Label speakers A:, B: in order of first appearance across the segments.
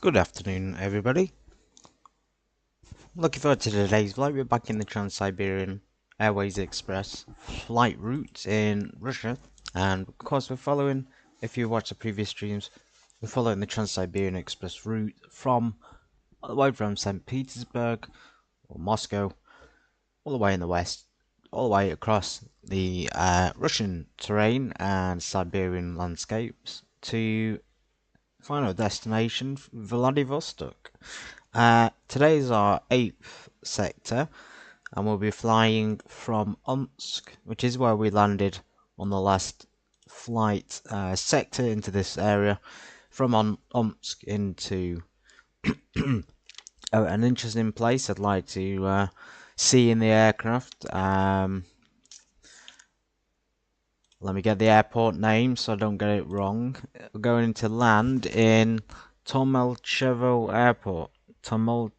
A: Good afternoon, everybody. Looking forward to today's flight. We're back in the Trans-Siberian Airways Express flight route in Russia, and of course we're following, if you watch the previous streams, we're following the Trans-Siberian Express route from all the way from St. Petersburg or Moscow, all the way in the west, all the way across the Russian terrain and Siberian landscapes to final destination, Vladivostok. Today is our 8th sector, and we'll be flying from Omsk, which is where we landed on the last flight sector into this area, from Omsk into an interesting place I'd like to see in the aircraft. Let me get the airport name so I don't get it wrong. We're going to land in Толмачёvo Airport. Tolmachevo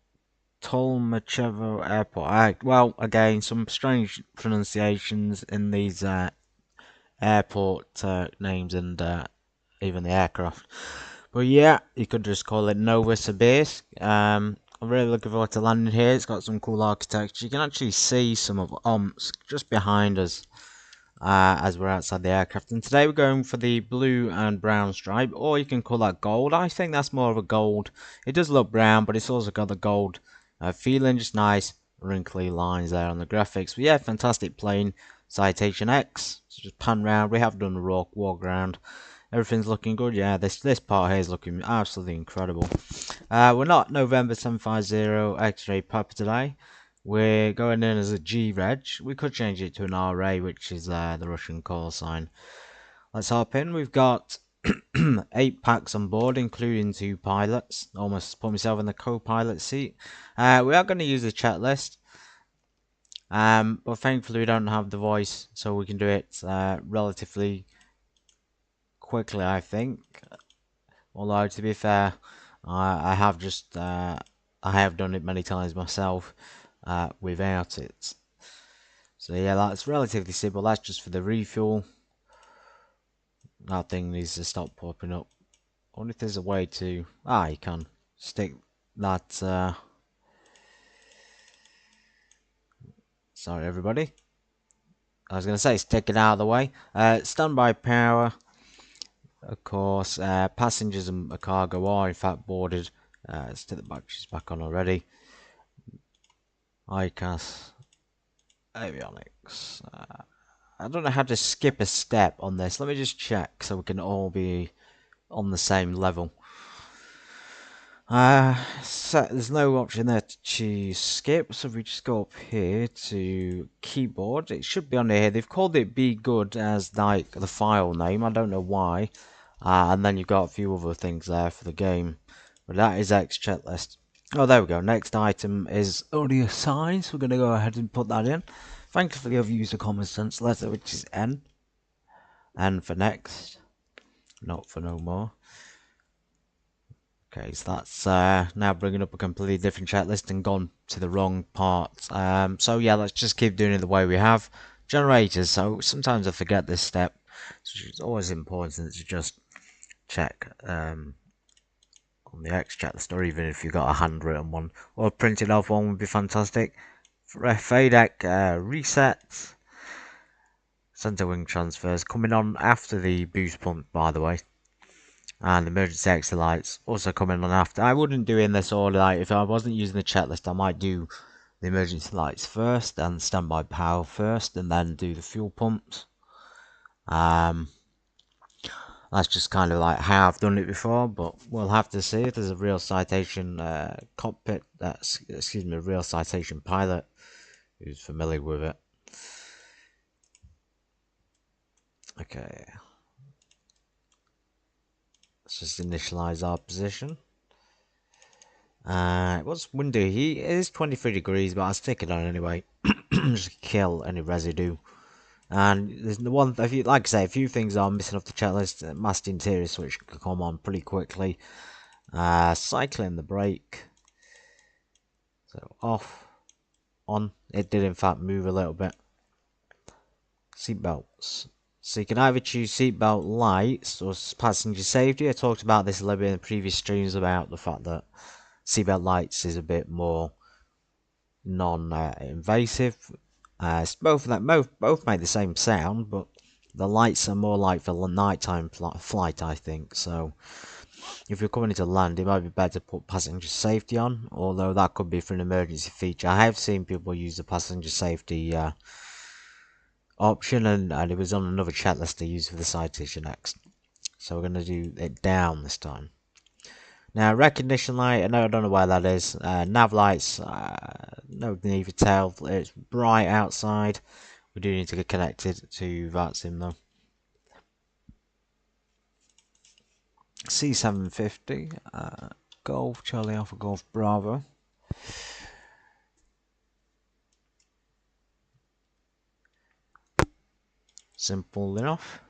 A: Airport. Well, again, some strange pronunciations in these airport names and even the aircraft. But yeah, you could just call it Novosibirsk. I'm really looking forward to landing here. It's got some cool architecture. You can actually see some of Omsk just behind us as we're outside the aircraft. And today we're going for the blue and brown stripe, or you can call that gold. I think that's more of a gold. It does look brown, but it's also got the gold feeling. Just nice wrinkly lines there on the graphics. But yeah, fantastic plane. Citation X. So just pan round. We have done a walk around. Everything's looking good. Yeah, this part here is looking absolutely incredible. We're not November 750 X-ray Papa today. We're going in as a G reg. We could change it to an RA, which is the Russian call sign. Let's hop in. We've got 8 packs on board, including 2 pilots. Almost put myself in the co-pilot seat. We are going to use a checklist, but thankfully we don't have the voice, so we can do it relatively quickly, I think. Although, to be fair, I have done it many times myself without it. So yeah, that's relatively simple. That's just for the refuel. That thing needs to stop popping up. I wonder if there's a way to... you can stick that... Sorry, everybody. I was going to say stick it out of the way. Standby power. Of course, passengers and cargo are in fact boarded. Let's take the batteries back on already. ICAS. Avionics. I don't know how to skip a step on this. Let me just check so we can all be on the same level. So there's no option there to choose skip, so if we just go up here to keyboard, it should be on here. They've called it Be Good as like the file name. I don't know why. And then you've got a few other things there for the game. But that is X checklist. Oh, there we go. Next item is audio sign, so we're going to go ahead and put that in. Thankfully, I've used a common sense letter, which is N. N for next, not for no more. Okay, so that's now bringing up a completely different checklist and gone to the wrong part. So yeah, let's just keep doing it the way we have. Generators, so sometimes I forget this step. So it's always important to just check on the X checklist, or even if you've got a handwritten one or a printed off one would be fantastic. FADEC reset. Center wing transfers coming on after the boost pump, by the way. And emergency exit lights also coming on after. I wouldn't do in this order. Like, if I wasn't using the checklist, I might do the emergency lights first and standby power first, and then do the fuel pumps. That's just kind of like how I've done it before, but we'll have to see if there's a real citation cockpit. Excuse me, a real citation pilot who's familiar with it. Okay. Let's just initialize our position. It was windy. It is 23 degrees, but I'll stick it on anyway. Just kill any residue. And there's the one, like I say, a few things are missing off the checklist. Mast interior switch can come on pretty quickly. Cycling the brake. So off, on. It did in fact move a little bit. Seat belts. So you can either choose seatbelt lights or passenger safety. I talked about this a little bit in the previous streams about the fact that seatbelt lights is a bit more non-invasive. Both make the same sound, but the lights are more like for nighttime flight, I think. So if you're coming into land, it might be better to put passenger safety on, although that could be for an emergency feature. I have seen people use the passenger safety option, and it was on another checklist to use for the Citation X. So we're going to do it down this time. Now, recognition light, I don't know why that is. Nav lights, no need for tail. It's bright outside. We do need to get connected to that sim though. C750, Golf, Charlie Alpha Golf Bravo. Simple enough.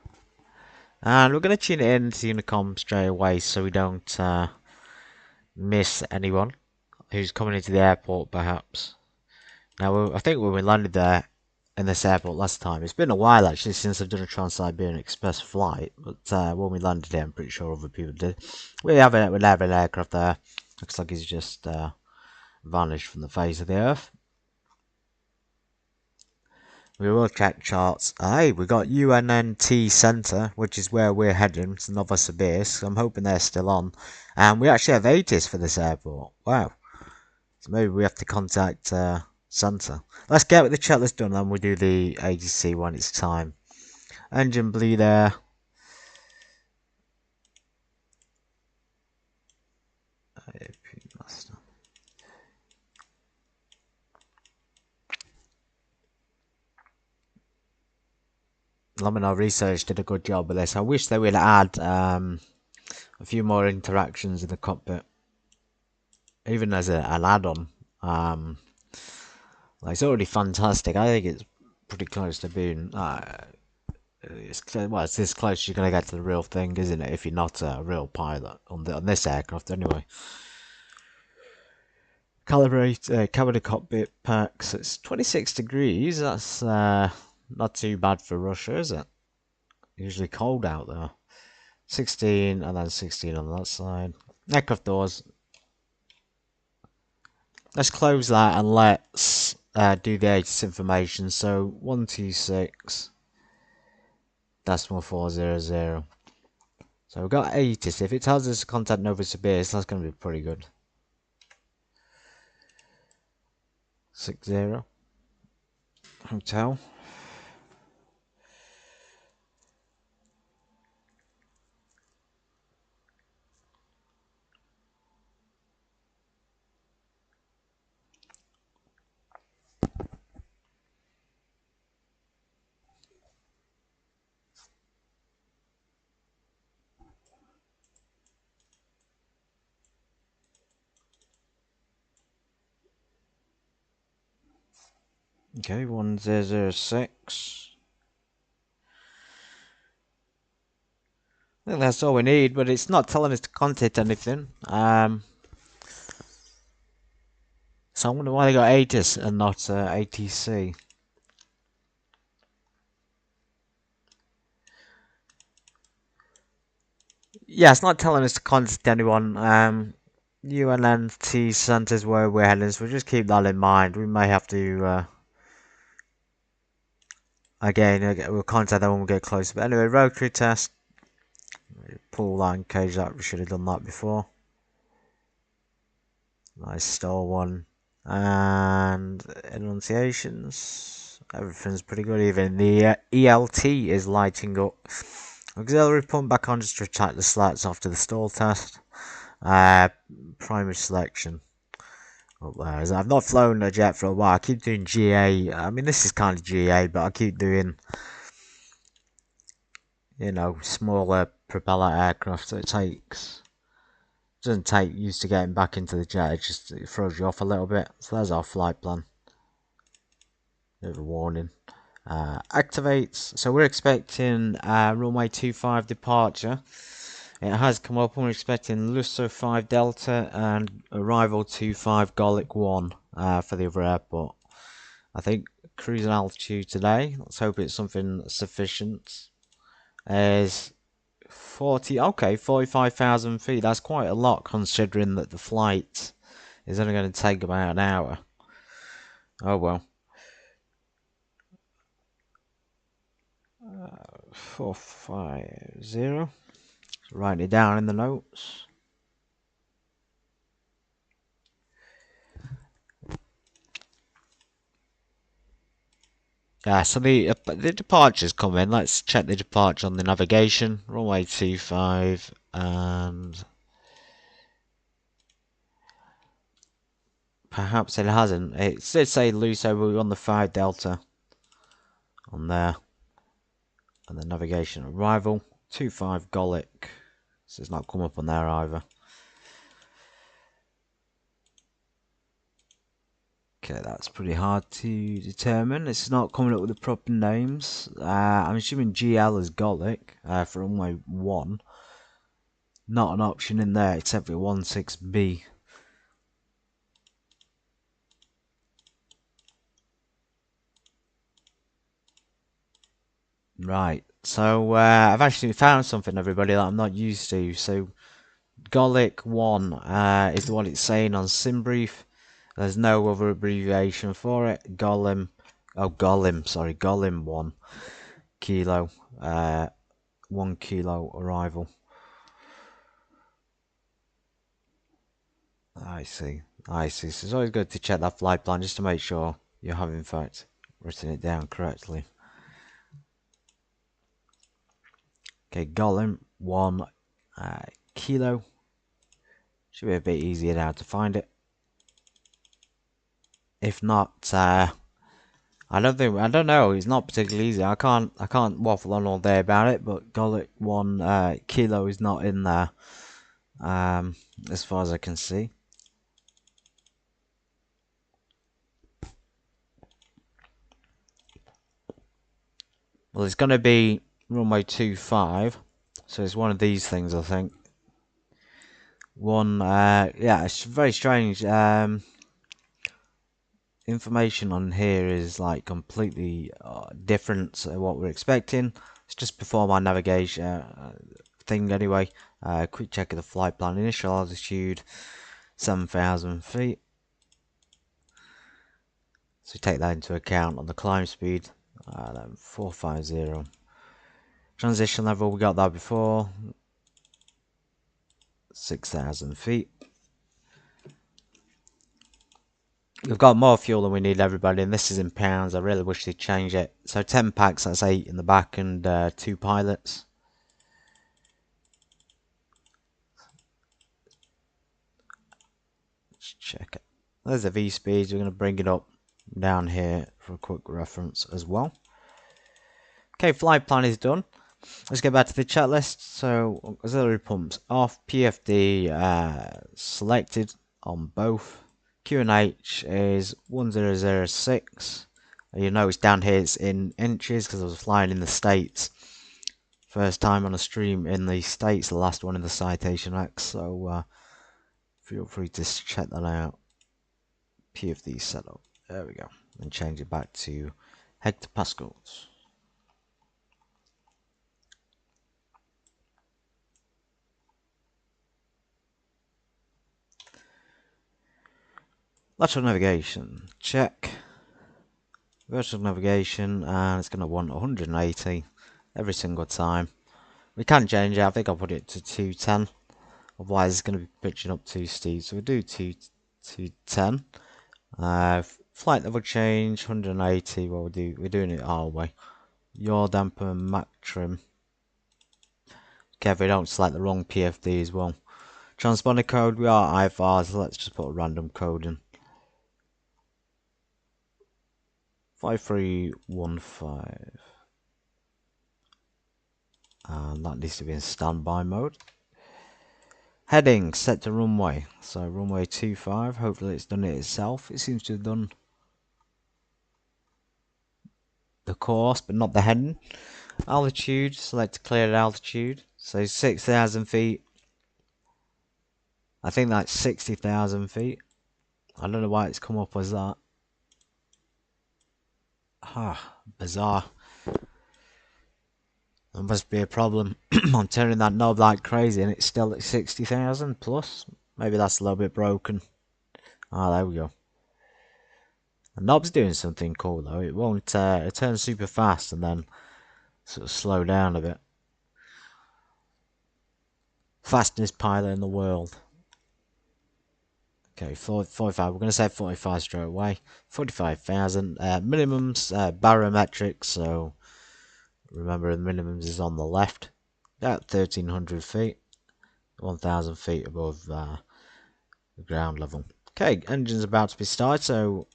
A: And we're going to tune it in to Unicom straight away so we don't miss anyone who's coming into the airport, perhaps. Now, I think when we landed there in this airport last time, it's been a while actually since I've done a Trans-Siberian Express flight, but when we landed here, I'm pretty sure other people did. We have an aircraft there. Looks like he's just vanished from the face of the earth. We will check charts. Hey, we got UNNT Centre, which is where we're heading, to Novosibirsk. I'm hoping they're still on. And we actually have 80s for this airport. Wow. So maybe we have to contact Centre. Let's get the checklist done and we'll do the ATC when it's time. Engine bleed air. Laminar Research did a good job with this. I wish they would add a few more interactions in the cockpit, even as an add-on. It's already fantastic. I think it's pretty close to being. It's this close you're gonna get to the real thing, isn't it? If you're not a real pilot on this aircraft, anyway. Calibrate cabin cockpit packs. It's 26 degrees. That's not too bad for Russia, is it? Usually cold out there. 16 and then 16 on that side. Aircraft doors. Let's close that and let's do the ATIS information. So 126 decimal 400. So we've got ATIS. If it tells us to contact Novosibirsk, that's going to be pretty good. 60 hotel. Okay, 1006. I think that's all we need, but it's not telling us to contact anything. So I wonder why they got ATIS and not ATC. Yeah, it's not telling us to contact anyone. UNNT centres where we're heading, so we'll just keep that in mind. We may have to, again, we'll contact them when we get closer. But anyway, rotary test. Pull that in case that we should have done that before. Nice stall one. And enunciations. Everything's pretty good. Even the ELT is lighting up. Auxiliary pump back on just to retract the slats after the stall test. Primary selection. Up there. I've not flown a jet for a while. I keep doing GA. I mean, this is kind of GA, but I keep doing, smaller propeller aircraft. So it doesn't take used to getting back into the jet. It throws you off a little bit. So there's our flight plan. Bit of a warning. Activates. So we're expecting runway 25 departure. It has come up and we're expecting Lusso 5 Delta and arrival 25 Golic 1 for the other airport. I think cruising altitude today. Let's hope it's something sufficient. is 45,000 feet. That's quite a lot considering that the flight is only going to take about an hour. Oh well. 450. Write it down in the notes. Yeah, so the departure's come in. Let's check the departure on the navigation. Runway 25 and perhaps it hasn't. It did say Luso, but we're on the 5 Delta on there. And the navigation arrival 25 Golic. So it's not come up on there either. Okay, that's pretty hard to determine. It's not coming up with the proper names. I'm assuming GL is Golic for runway 1. Not an option in there except for 16B. Right, so I've actually found something, everybody, that I'm not used to. So Golic 1 is the one it's saying on SimBrief. There's no other abbreviation for it. Golim 1 kilo, 1 kilo arrival. I see. So it's always good to check that flight plan just to make sure you have in fact written it down correctly. Okay, Golim 1 kilo. Should be a bit easier now to find it. If not, I don't know. It's not particularly easy. I can't waffle on all day about it. But Golic 1 kilo is not in there, as far as I can see. Well, it's going to be runway 25, so it's one of these things, I think. Yeah, it's very strange. Information on here is like completely different to what we're expecting. It's just before my navigation thing anyway. Quick check of the flight plan. Initial altitude 7,000 feet. So take that into account on the climb speed. 450. Transition level, we got that before. 6,000 feet. We've got more fuel than we need, everybody, and this is in pounds. I really wish they'd change it. So 10 packs, that's 8 in the back, and 2 pilots. Let's check it. There's the V speeds. We're going to bring it up down here for a quick reference as well. Okay, flight plan is done. Let's get back to the chat list. So auxiliary pumps off, PFD selected on both. QNH is 1006. You notice down here it's in inches because I was flying in the States. First time on a stream in the States, the last one in the Citation X. So feel free to check that out. PFD setup. There we go. And change it back to hectopascals. Lateral navigation, check. Vertical navigation, and it's going to want 180 every single time. We can change it. I think I'll put it to 210. Otherwise, it's going to be pitching up too steep. So we'll do 210. Flight level change, 180. Well, we're doing it our way. Yaw damper Mac trim. Okay, if we don't select the wrong PFD as well. Transponder code, we are IFR, so let's just put a random code in. 5315. And that needs to be in standby mode. Heading set to runway. So runway 25. Hopefully it's done it itself. It seems to have done the course, but not the heading. Altitude. Select cleared altitude. So 6,000 feet. I think that's 60,000 feet. I don't know why it's come up as that. Bizarre. There must be a problem. I'm turning that knob like crazy and it's still at 60,000 plus. Maybe that's a little bit broken. Ah, there we go. The knob's doing something cool though. It won't, it turns super fast and then sort of slow down a bit. Fastest pilot in the world. Okay, 45. We're going to say 45 straight away. 45,000. Minimums, barometric, so remember the minimums is on the left. About 1,300 feet. 1,000 feet above the ground level. Okay, engine's about to be started, so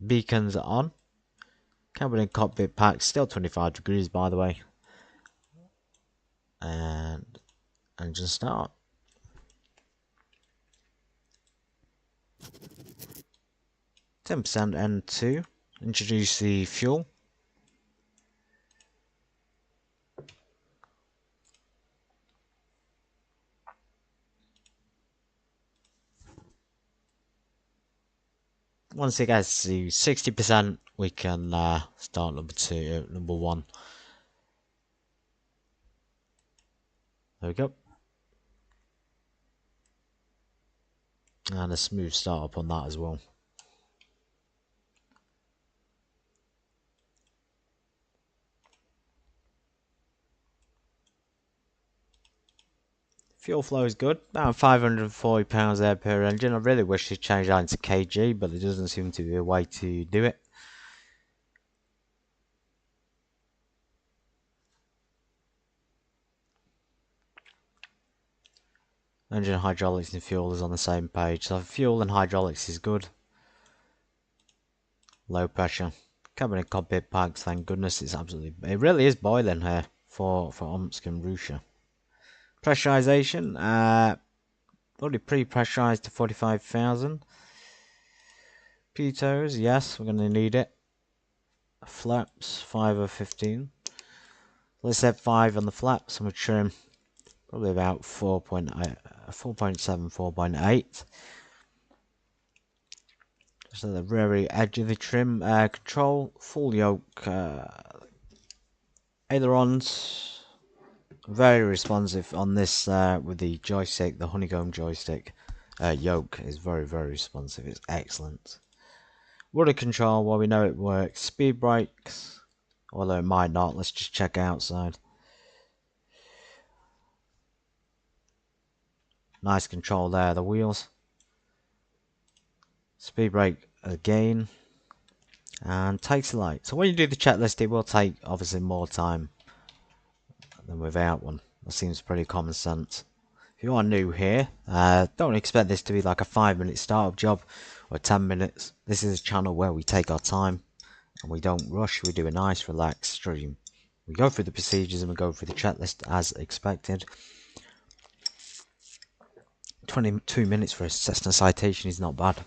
A: beacons are on. Cabin and cockpit pack, still 25 degrees by the way. And engine start. 10% N2. Introduce the fuel. Once it gets to 60%, we can start number 1. There we go. And a smooth start up on that as well. Fuel flow is good, about 540 pounds there per engine. I really wish they'd change that into kg, but there doesn't seem to be a way to do it. Engine hydraulics and fuel is on the same page, so fuel and hydraulics is good. Low pressure. Cabin and cockpit packs, thank goodness, it really is boiling here for Omsk and Russia. Pressurization, already pre-pressurized to 45,000. Pitos, yes, we're going to need it. Flaps, 5 or 15. Let's set 5 on the flaps and we'll trim probably about 4.7, 4.8. Just at the very edge of the trim. Control, full yoke. Ailerons. Very responsive on this with the joystick, the honeycomb joystick. Yoke is very, very responsive. It's excellent. Rudder control, well, we know it works. Speed brakes, although it might not. Let's just check outside. Nice control there, the wheels. Speed brake again. And takes a light. So when you do the checklist, it will take obviously more time than without one. That seems pretty common sense. If you are new here, don't expect this to be like a 5-minute startup job or 10 minutes. This is a channel where we take our time and we don't rush. We do a nice relaxed stream. We go through the procedures and we go through the checklist as expected. 22 minutes for a Cessna Citation is not bad.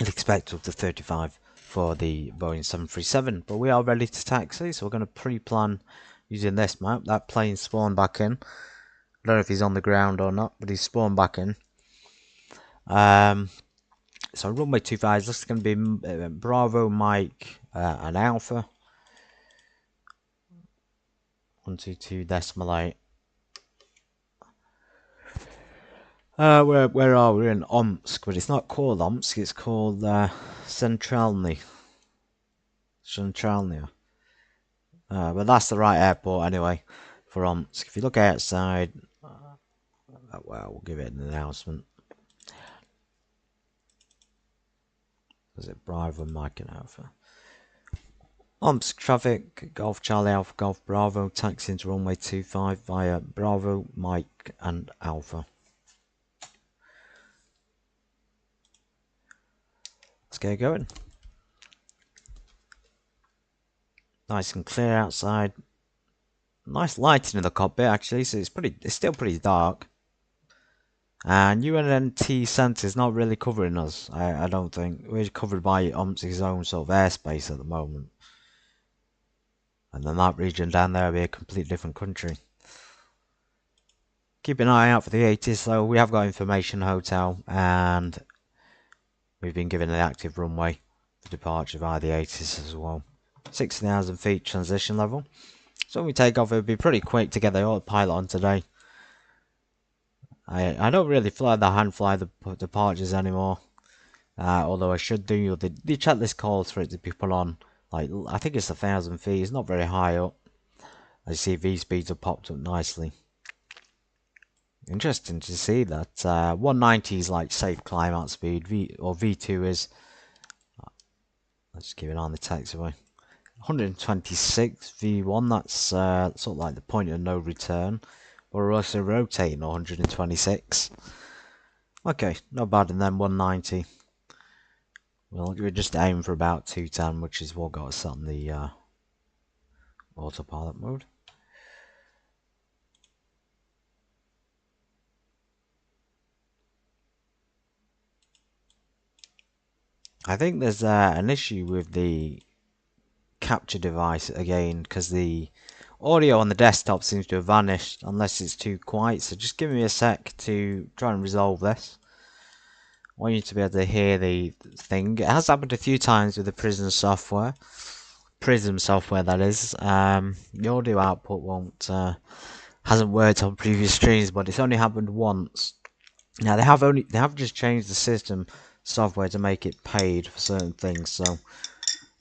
A: I'd expect up to 35 for the Boeing 737, but we are ready to taxi, so we're going to pre-plan using this map. That plane spawned back in. I don't know if he's on the ground or not, but he's spawned back in. So runway 25 is going to be Bravo, Mike, and Alpha. 122.8. Where are we? We're in Omsk, but it's not called Omsk. It's called Centralny. But that's the right airport anyway for Omsk. If you look outside, well, we'll give it an announcement. Is it Bravo, Mike, and Alpha? Omsk traffic, Golf Charlie, Alpha, Golf Bravo, taxi into runway 25 via Bravo, Mike, and Alpha. Let's get going. Nice and clear outside. Nice lighting in the cockpit actually, so it's still pretty dark. And UNNT Centre is not really covering us, I don't think. We're covered by Omsk's own sort of airspace at the moment. And then that region down there will be a completely different country. Keep an eye out for the 80s, so we have got information hotel and we've been given an active runway for departure via the 80s as well. 6,000 feet transition level. So when we take off, it'll be pretty quick to get the autopilot on today. I don't really fly the hand fly the departures anymore. Although I should do. The checklist calls for it to be put on. Like, I think it's 1,000 feet. It's not very high up. I see V speeds have popped up nicely. Interesting to see that 190 is like safe climb out speed. V2 is. Let's keep it on the taxiway. 126 V1. That's sort of like the point of no return. But we're also rotating 126. Okay, not bad. And then 190. Well, we're just aiming for about 210, which is what got us on the autopilot mode. I think there's an issue with the capture device again, because the audio on the desktop seems to have vanished unless it's too quiet. So just give me a sec to try and resolve this. I want you to be able to hear the thing. It has happened a few times with the Prism software. Prism software, that is. The audio output hasn't worked on previous streams, but it's only happened once. Now they have just changed the system software to make it paid for certain things, so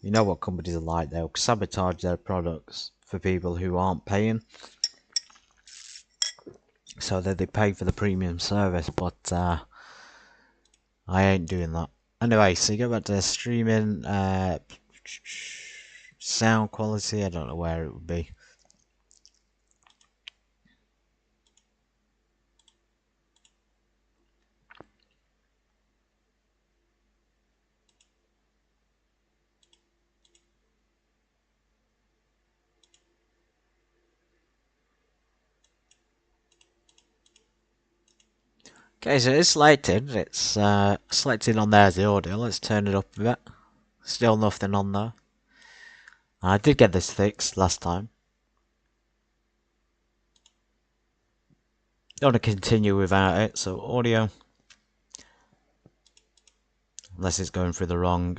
A: you know what companies are like. They'll sabotage their products for people who aren't paying, so that they pay for the premium service, but I ain't doing that. Anyway, so you go back to streaming, sound quality, I don't know where it would be. Okay, so it's selected. It's selected on there as the audio. Let's turn it up a bit. Still nothing on there. I did get this fixed last time. Don't want to continue without it, so audio. Unless it's going through the wrong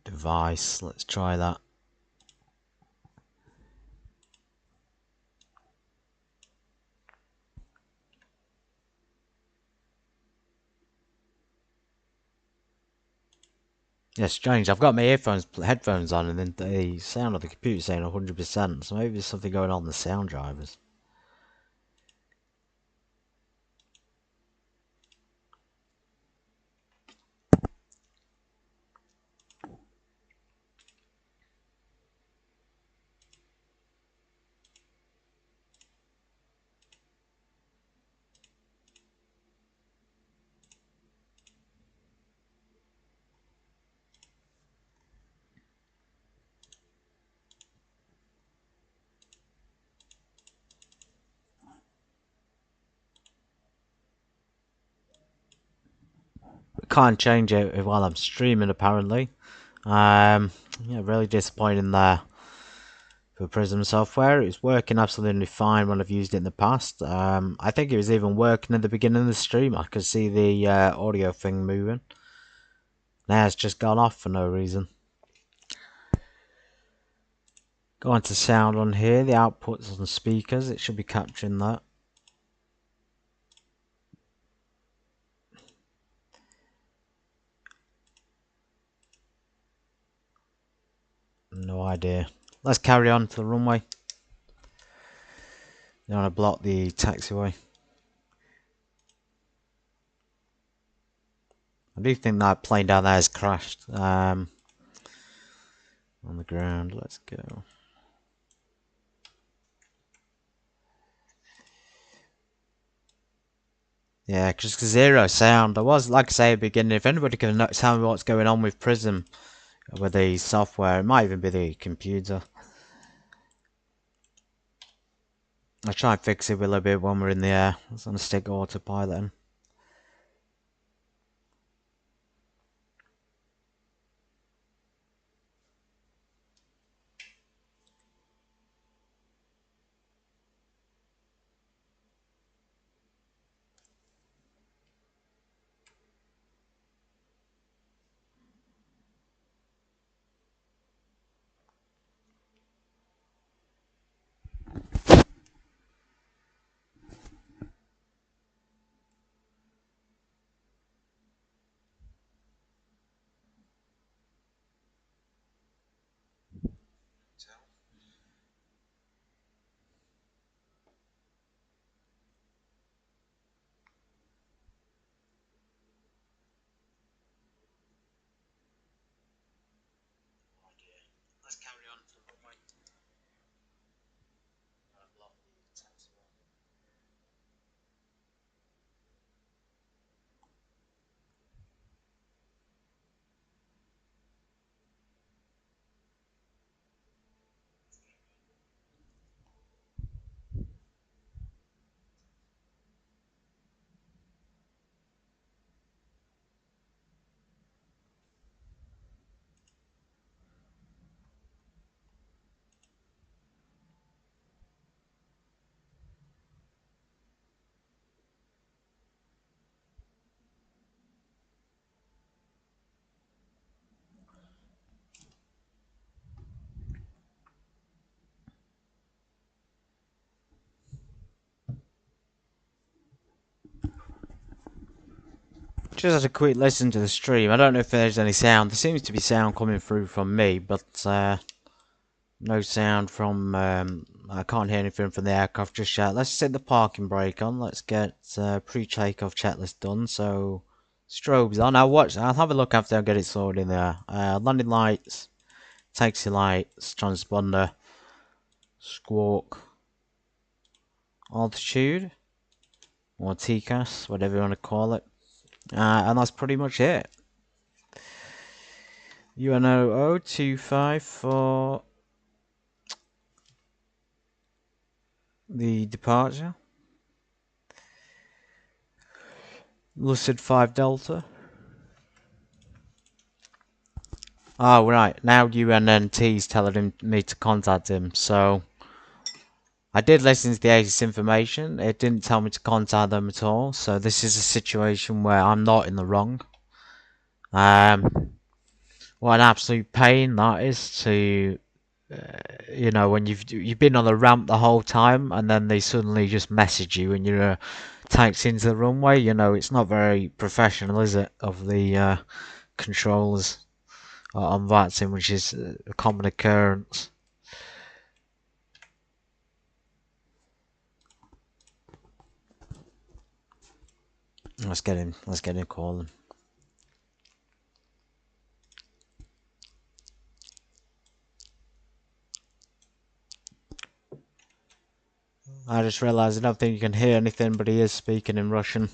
A: device. Let's try that. Yeah, strange. I've got my headphones on, and then the sound of the computer saying 100%. So maybe there's something going on with the sound drivers. Can't change it while I'm streaming, apparently. Yeah, really disappointing there for Prism software. It's working absolutely fine when I've used it in the past. I think it was even working at the beginning of the stream. I could see the audio thing moving. Now it's just gone off for no reason. Go on to sound on here. The output's on speakers. It should be capturing that. No idea. Let's carry on to the runway. You want to block the taxiway. I do think that plane down there has crashed. On the ground. Let's go. Yeah, just zero sound. I was, like I say at the beginning, if anybody can tell me what's going on with Prism, with the software, it might even be the computer. I'll try and fix it a little bit when we're in the air. Let's on stick autopilot in. Just had a quick listen to the stream. I don't know if there's any sound. There seems to be sound coming through from me, but no sound from. I can't hear anything from the aircraft just yet. Let's set the parking brake on. Let's get pre-takeoff checklist done. So strobes on. I'll have a look after I get it sorted in there. Landing lights, taxi lights, transponder, squawk, altitude, or TCAS, whatever you want to call it. And that's pretty much it. UNOO 25 for the departure. Lucid 5 Delta. Oh, right. Now UNNT's telling me to contact him. So I did listen to the ACES information. It didn't tell me to contact them at all. So this is a situation where I'm not in the wrong. What an absolute pain that is to, you know, when you've been on the ramp the whole time and then they suddenly just message you and you're taxiing into the runway. You know, it's not very professional, is it, of the controllers on that sim, which is a common occurrence. Let's get him calling. I just realised I don't think you can hear anything, but he is speaking in Russian.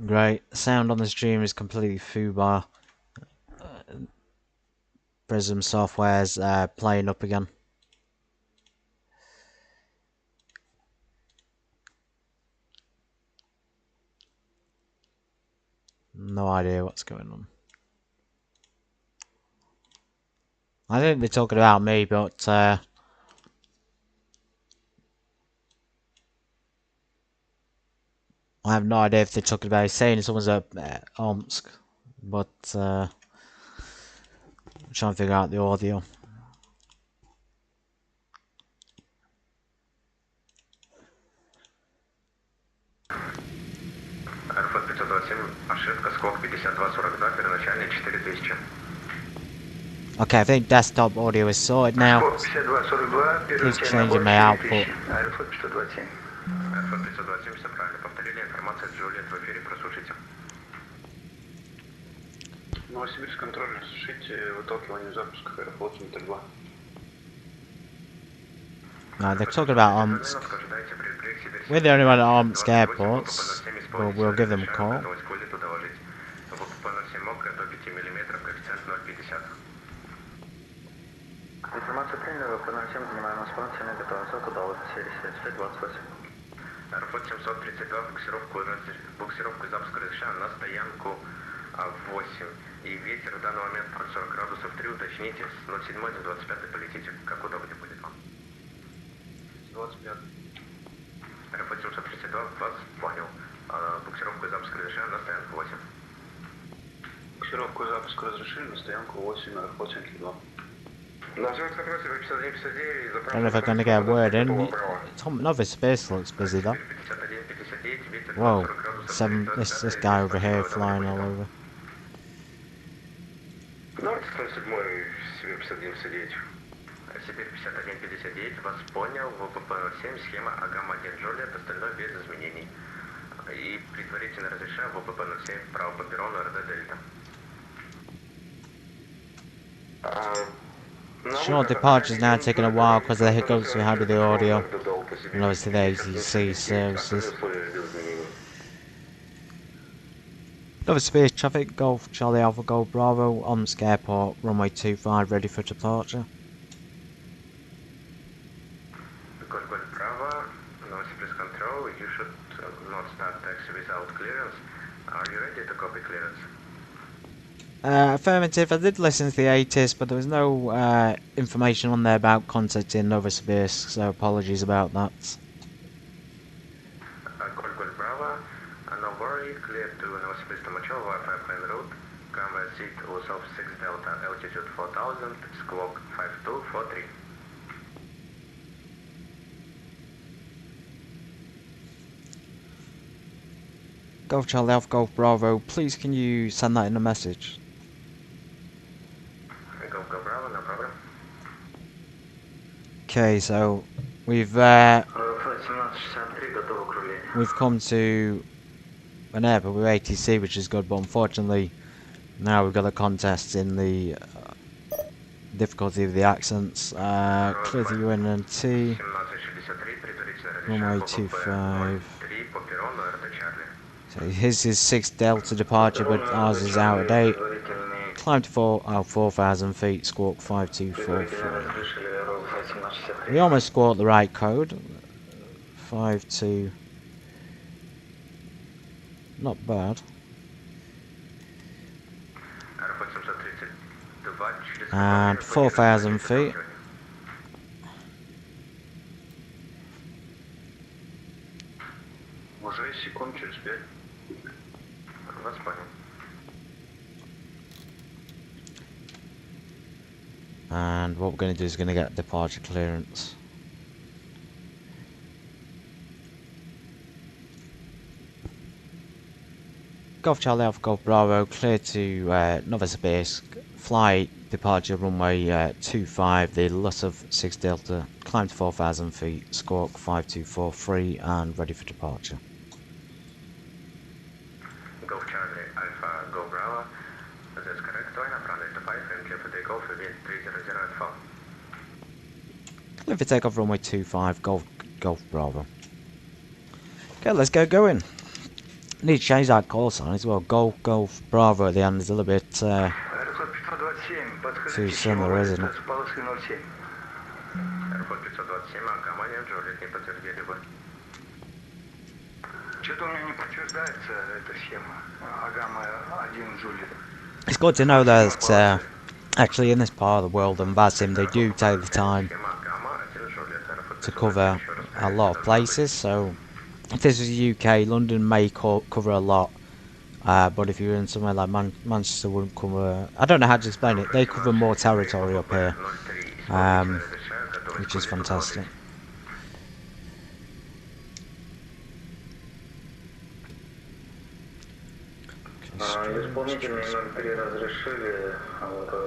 A: Great. Sound on the stream is completely foobar. Prism Software's playing up again. No idea what's going on. I think they're talking about me, but I have no idea if they're talking about saying someone's at Омск, but I'm trying to figure out the audio.
B: Аэропо 527, ошибка, скок 5242, первоначальный 4000.
A: Okay, I think desktop audio is sorted now. Keeps changing my output.
B: Аэропо 527. Аэропо 527, все правильно. Повторили информацию от Джулиет в эфире, прослушайте. Новосибирск контроль, разрешите выталкивание запуска Аэропо 2.
A: No, they're talking about Omsk. We're the only one at Omsk airports, but we'll give them a call.
B: Информация принята, по 07 занимаем исполнительную готовность от удалось 7528. Аэропорт 732, буксировку и запуск разрешаем на стоянку 8. И ветер в данный момент 40 градусов 3, уточните, с 07 до 25 полетите, как удобнее будет вам. 25. Аэропорт 732, вас понял. Буксировку и запуск разрешаем на стоянку 8. Буксировку и запуск разрешили на стоянку 8, аэропорт 72.
A: I don't know if I'm going to get a word in. Novosibirsk looks busy though. Whoa, this guy over here flying all over.
B: Сибирь 5159, вас понял, ВПП-07, схема Агам-1 Джулиет, остальное без изменений. И предварительно разрешаю ВПП-07 вправо по перрону РД Дельта.
A: Short departure is now taking a while because of the hiccups we had with the audio and obviously the ATC services. Novosibirsk traffic, Golf Charlie Alpha Golf Bravo, Omsk Airport, runway 25, ready for departure.
B: Golf Bravo, Novosibirsk control, you should not start taxi without clearance. Are you ready to copy clearance?
A: Affirmative. I did listen to the ATIS, but there was no information on there about contacting Novosibirsk, so apologies about that.
B: Golf Bravo, no worry, clear to Novosibirsk Tolmachevo Wi-Fi plane route. Camera seat Usov 6 Delta, altitude 4000, squawk 5243.
A: Golf Charlie Alpha Golf Bravo, please can you send that in a message?
B: Golf Bravo, no problem.
A: Okay, so we've come to an airport with ATC, which is good, but unfortunately now we've got a contest in the difficulty of the accents. Clear to UNNT, runway 25. So his is 6 Delta departure, but ours is out of date. Climb to 4,000 feet, squawk 5243. We almost squawked the right code. 52. Not bad. And 4,000 feet. And what we're going to do is going to get departure clearance. Golf Charlie Alpha Golf Bravo, clear to Novosibirsk, flight departure runway 25, the LUT of 6 Delta, climb to 4,000 feet, squawk 5243, and ready for departure.
B: Golf Charlie Alpha Golf Bravo, that's correct, line up runway 25 and clear for takeoff, wind 300 at 4.
A: Clear for takeoff runway 25, Golf Bravo. Okay, let's get going. Need to change that call sign as well. Golf Bravo at the end is a little bit too similar, isn't it? It's good to know that actually in this part of the world and Vasim they do take the time to cover a lot of places, so if this was the UK, London may cover a lot, but if you're in somewhere like Manchester wouldn't cover, I don't know how to explain it, they cover more territory up here, which is fantastic.
B: Исполнитель 03 разрешили,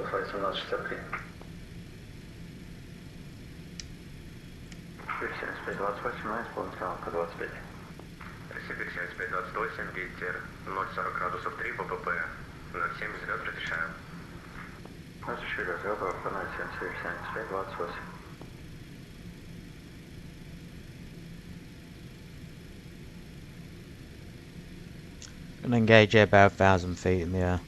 B: флайт 1763. 7528 на исполнитель Алфа 25. Сибирь 7528, ветер 0,40 градусов 3 по ПП, 07 взлет разрешаем. Разрешили взлет, Алфа 07, Сибирь 7528.
A: Gonna engage at about 1,000 feet in the air.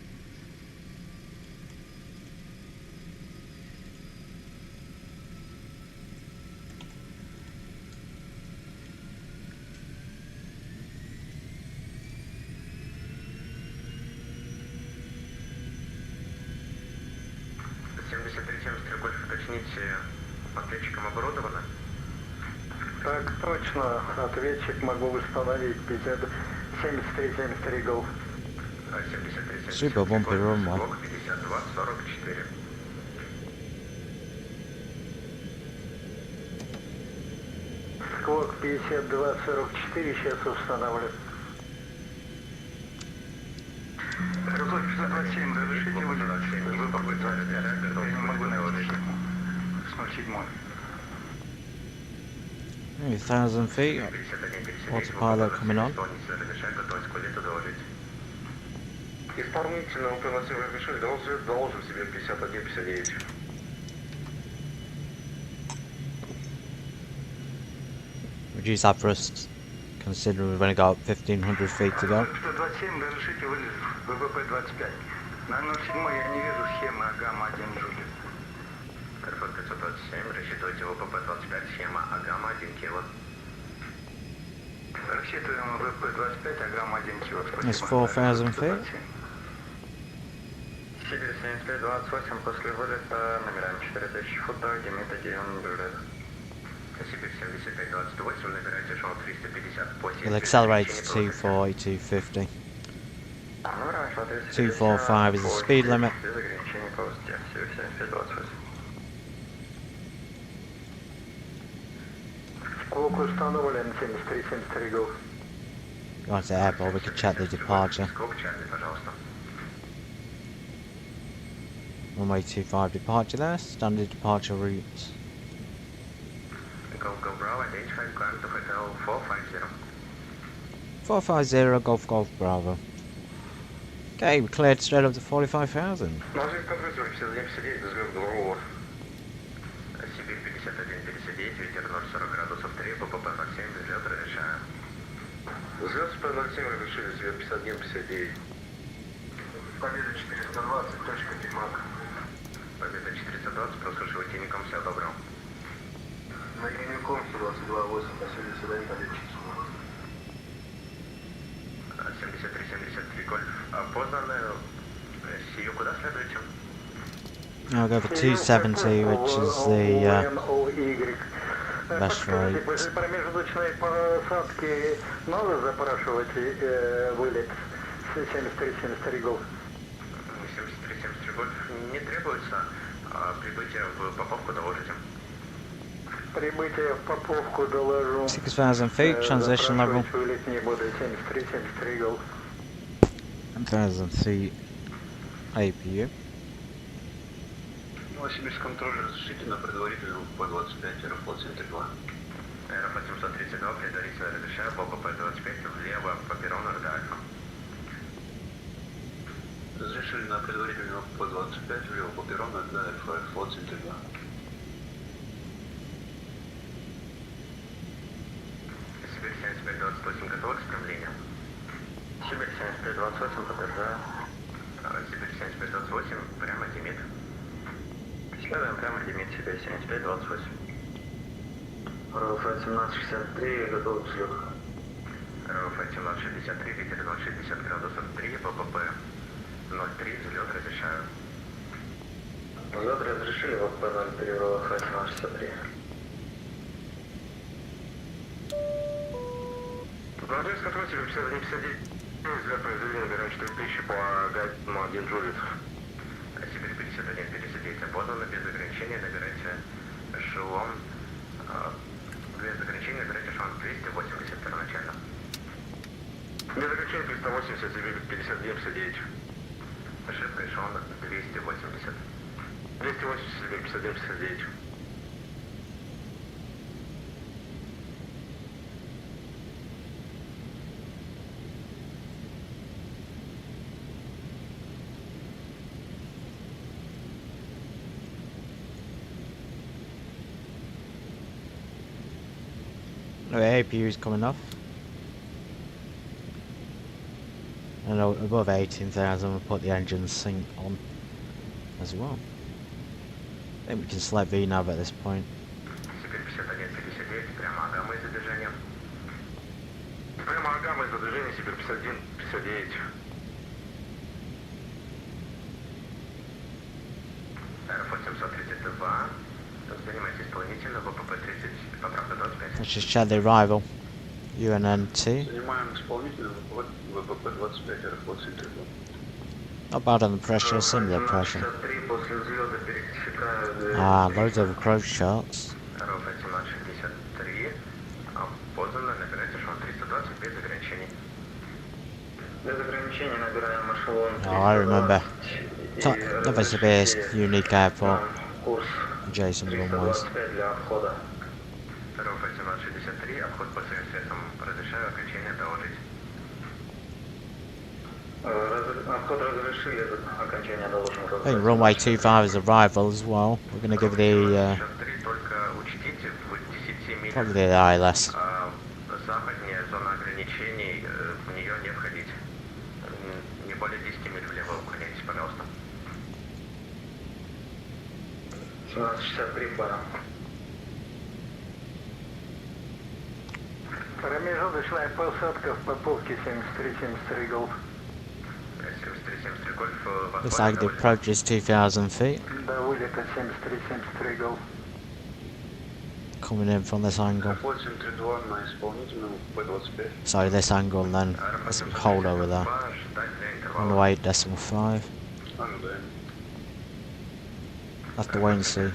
B: Ответчиком оборудовано?
C: Так точно, ответчик могу установить 73-73 Golf.
B: 73-73
A: Super bumpy runway.
B: 52-44.
C: Squawk 52-44 сейчас устанавливаю. Аэропо 527, разрешите вылет? Вы попытались, я не могу наводить. 07.
A: 1,000 feet. Autopilot coming on.
B: Исполнительно упомянутый разрешили, должен себе 51-59.
A: Reduce that thrust, considering we've only got 1,500 feet to go.
C: 527, разрешите вылет ВВП 25. На 07 я не вижу схемы Агама 1 Джули.
B: Аэропо 527, рассчитывайте ВПП 25, схема Агама 1 кило.
C: Рассчитываем ВП-25, аграмма 1 кило.
A: It's 4,000 feet.
B: Сибирь 7528 после вылета набираем 4000 футов, Демид 1 бюджет. Сибирь 7528, набирайте шел 350 по 7.
A: We'll accelerate to 240, 250. 245 is the speed limit.
B: Без ограничений по высоте. Сибирь 7528.
C: Сколько установлен 73 голов?
A: Going to the airport, we can check the departure.
B: Сколько Чарли, пожалуйста.
A: Runway 25 departure there, standard departure routes.
B: Go Bravo, identify climb to hotel 450.
A: 450 Golf Golf Bravo. Okay, we cleared straight up to 45,000.
C: Нажим контроль 5159, взгляд голову.
B: Сибирь 5159, ветер 040 градусов 3, ППП 07, взлет разрешаю.
C: Взлет с П-07 разрешили, свет 5159. Победа 420, точка Димак.
B: Победа 420, прослушивайте ником, все добро.
C: На Гринюком 122.8, посели сюда не полетчики.
B: 73-73 гольф. Опознаны. Сию куда следуете?
A: I'll go for 270, which is the best rate.
C: После промежуточной посадки надо запрашивать вылет 73-73 гольф.
B: 73-73 гольф не требуется. Прибытие в Поповку доложите.
C: Прибытие в Поповку доложу.
A: 6,000 feet, transition level.
C: Вылет не буду, 73-73 гольф.
A: 1,000 feet, APU.
C: Новосибирск контроль, разрешите на предварительную П-25, Аэропо 732.
B: Аэропо 732, предварительно разрешаю, ППП-25, влево по перрону до Альфа.
C: Разрешили на предварительную П-25, влево по перрону до Альфа, Аэропо 732.
B: Сибирь 7528, готовы к скормлению? Сибирь 7528, подтверждаю. Сибирь 7528, прямо Демид. Следуем прямо Демид, Сибирь 7528. РФ 1763, готов к взлету. РФ 1763, ветер 060 градусов 3, ППП 03, взлет разрешаю. Взлет разрешили, ВП 03, РФ 1763.
C: Владимирск контроль, 5159, взлет произвели, набираем 4000 по гайдну 1 Джулит.
B: Сибирь 5159, опознаны, без ограничений, набирайте эшелон. Без ограничений набирайте эшелон 280 первоначально.
C: Без ограничений 380, Сибирь 5159.
B: Ошибка, эшелон 280.
C: 280, Сибирь 5159.
A: No, APU is coming off. And above 18,000 we'll put the engine sync on as well. I think we can select VNAV at this point.
B: Сибирь 5159, прямо Агама из задержания.
C: Прямо Агама из задержания, Сибирь 5159.
B: Аэропорт 732. Занимайте исполнительно, ВПП 30, поправка 25.
A: Let's just check the arrival. UNNT.
C: Занимаем исполнительно, ВПП 25, Аэропорт 732.
A: Not bad on the pressure, similar pressure.
B: 63, после взлета пересекаю...
A: Ah, loads of approach shots.
B: Аэропорт 1763. Поздно, набирайте эшелон 320 без ограничений. Без ограничений набираем эшелон 320.
A: Oh, I remember. Novosibirsk unique airport.
B: Курс
A: Adjacent runways.
B: 325 для обхода. Аэропорт 1763, обход по своим средствам. Разрешаю окончание доложить. Обход разрешили, окончание доложим.
A: I think runway 25 is arrival as well. We're going to give the
B: Только учтите, в 10 милях
A: probably the ILS.
B: западнее зона ограничений, в нее не входить. Не более 10 миль влево уклоняйтесь, пожалуйста. 1763, понял.
C: Промежуточная посадка в поповке 73-73 Голф.
B: 73-73 Гольф.
A: Looks like the approach is 2,000 feet.
C: До вылета 73-73 Голф.
A: Coming in from this angle.
C: Аэропорт 732 на исполнительном П-25.
A: Sorry, this angle then. Let's hold over there. 108.5.
C: Ожидаем.
A: Have to wait and see.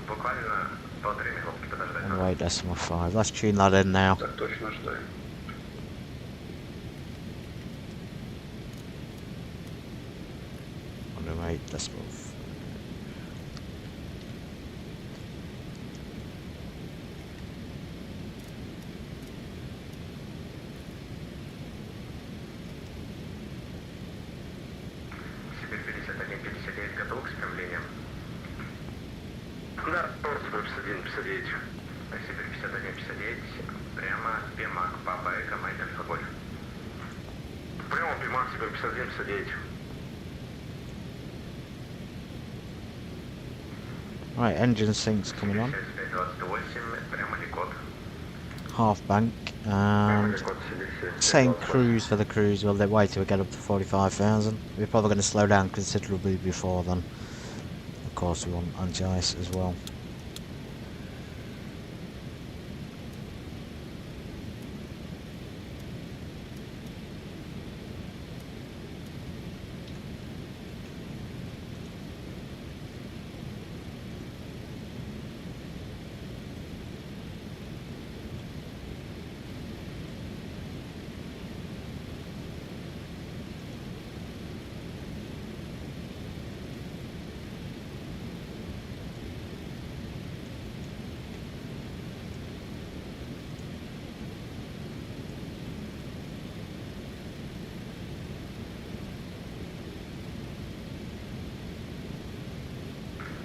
B: Буквально 1,5 минутки подождать.
A: 108.5. Let's tune that in now.
C: Так точно ожидаем.
A: 108.5.
B: Сибирь 51-59 готов к спрямлениям.
C: Да, Сибирь 51-59.
B: Сибирь 51-59, прямо Бимак, Папа Эко, Майк Альфа Гольф.
C: Прямо Бимак, Сибирь 51-59.
A: Right, engine sync's coming on.
B: 65-28, прямо Ликот.
A: Half bank. And saying cruise for the cruise. Well, they're way till we get up to 45,000. We're probably going to slow down considerably before then. Of course, we want anti-ice as well.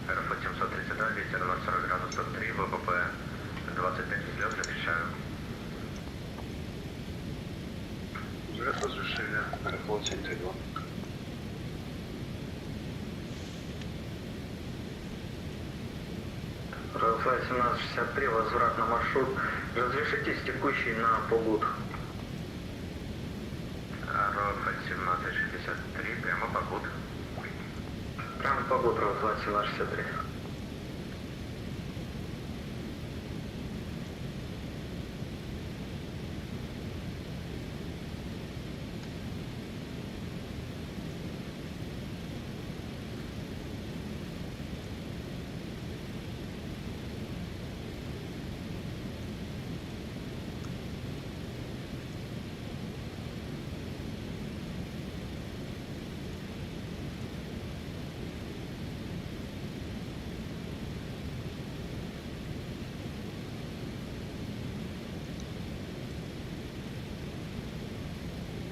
B: Аэропо 732, ветер на 40 градусов 3, ВПП 25 взлет, заключаю.
C: Взлет разрешили. Аэропорт 732.
B: Рафа 1763, возврат на маршрут. Разрешите текущий на Погуд. Рафа 1763, прямо Погуд. Прямо Погуд, Рафа 1763.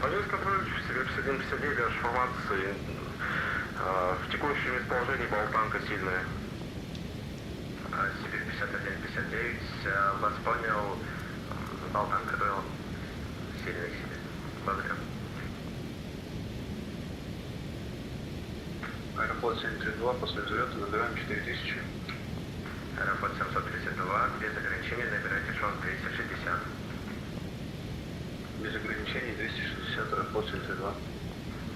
C: Пожалуйста, контроль Сибирь 51-59, для информации. В текущем исполнении болтанка сильная.
B: Сибирь 51-59, вас понял. Болтанка был сильный Сибирь. Благодарю.
C: Аэропорт 732, после взлета набираем 4000.
B: Аэропорт 732, без ограничений набирайте шон 260.
C: Без ограничений 260, аэропорт 732.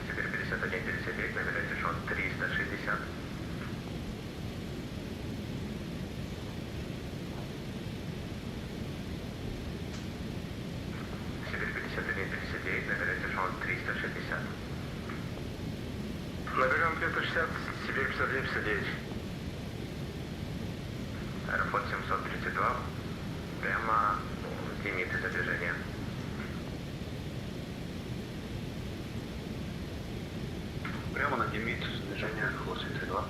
B: Сибирь 51-59, набирайте шон 360. Сибирь 51-59, набирайте шон 360.
C: Наберем 360, Сибирь 51-59.
B: Аэропорт 732, прямо лимиты за движение.
C: Прямо на лимит движения аэропорт 732.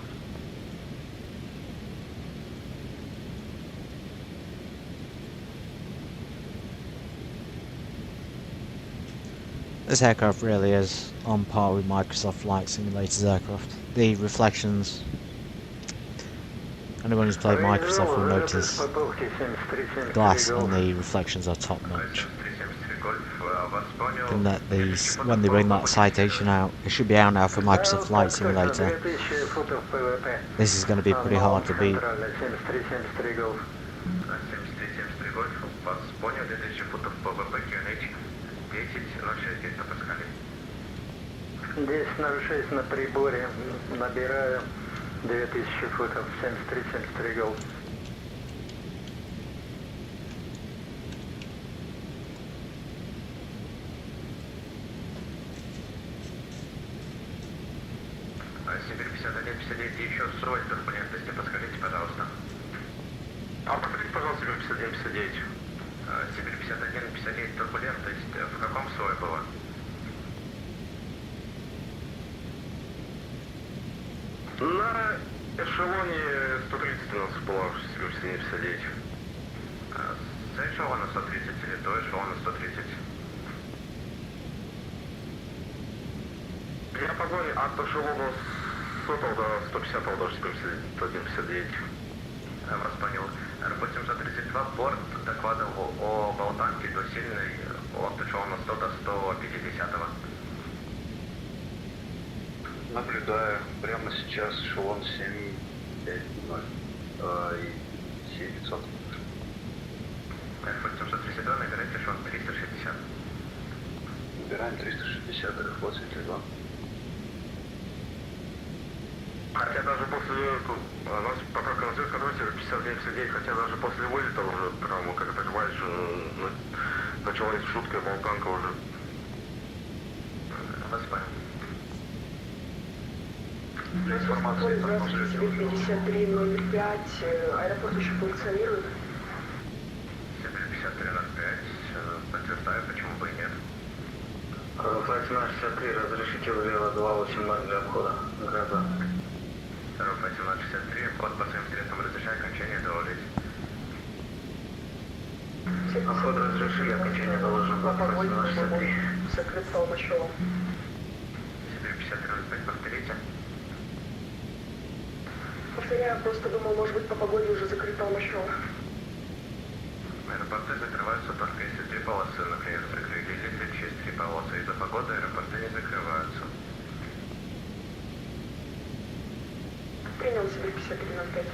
A: This aircraft really is on par with Microsoft Flight Simulator's aircraft. The reflections, anyone who's played Microsoft will notice the glass and the reflections are top notch. And that these, when they bring that citation out, it should be out now for Microsoft Flight Simulator. This is going to be pretty hard to beat.
B: вас понял, 2000 футов по ВП, QNH 10.06, 10 Паскалей.
C: 10.06 на приборе, набираю 2000 футов, 73 голд.
B: Сибирь 51-59, еще соль турбулентности, подскажите, пожалуйста.
C: Повторите, пожалуйста, Сибирь 51-59.
B: Сибирь 51-59, турбулентность, в каком слое было?
C: На эшелоне 130 у нас была Сибирь 51-59.
B: С эшелона 130 или до эшелона 130?
C: Я погони от эшелона сотого до 150 до Сибирь 51-59.
B: Вас понял. Аэропо 732, борт докладывал о болтанке до сильной от эшелона 100 до 150.
C: Наблюдаю. Прямо сейчас эшелон 750 и 7500.
B: Аэропо 732, набирайте эшелон 360.
C: Набираем 360, Аэропо 72. Хотя даже после, нас поправка на связь, который 59, хотя даже после вылета уже прямо как это говоришь, началась шутка, болтанка уже.
B: Вас понял.
C: Для информации,
D: Здравствуйте, 5305, аэропорт еще функционирует?
B: Сибирь 5305, подтверждаю, почему бы и нет.
C: Флайт на 63, разрешите влево 280 для обхода. Гроза.
B: Аэропо 1763, вход по своим средствам разрешаю, окончание доложить.
C: Обход разрешили, окончание доложим.
D: По погоде,
C: Флайт 63.
D: закрыт Толмачёво.
B: Сибирь 5305, повторите.
D: Повторяю, просто думал, может быть, по погоде уже закрыт Толмачёво.
B: Аэропорты закрываются только если 3 полосы, например, закрыли, или через 3 полосы. Из-за погоды аэропорты не закрываются.
D: Принял себе 5305.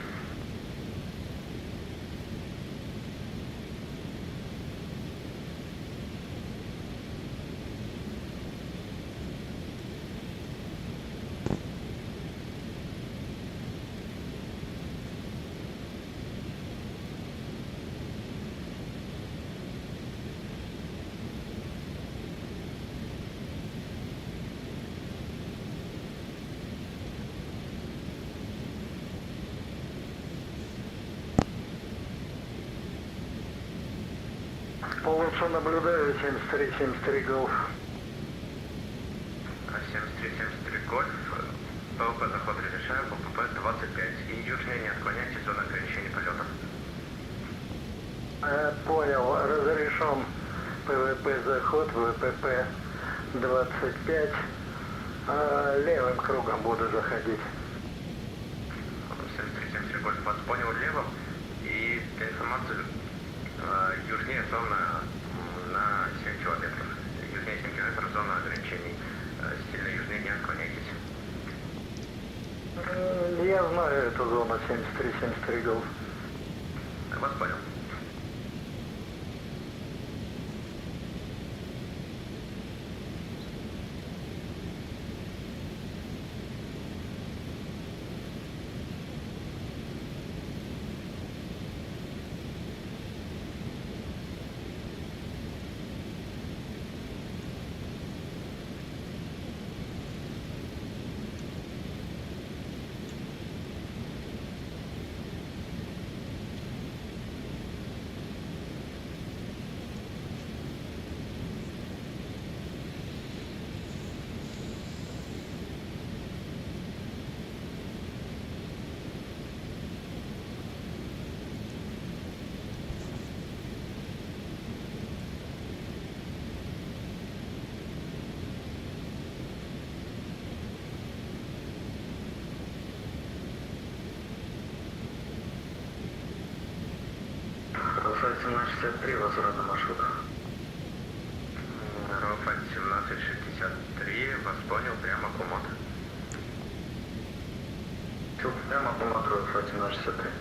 C: Лучше наблюдаю 73 голф.
B: 7373 гольф, ПВП заход разрешаю, ППП 25. И южнее не отклоняйте зону ограничения полетов.
C: Понял, разрешен ПВП заход, ВПП 25. Левым кругом буду заходить.
B: 7373 гольф вас понял левым. И для информации, южнее зона на 7 километров. Южнее 7 километров зона ограничений. Сильно южнее не отклоняйтесь.
C: Я знаю эту зону 73 голф.
B: Вас понял.
C: Флайт 1763, возврат на маршрут.
B: Рофа 1763, вас понял, прямо комод.
C: Прямо по мотору Флайт 1763.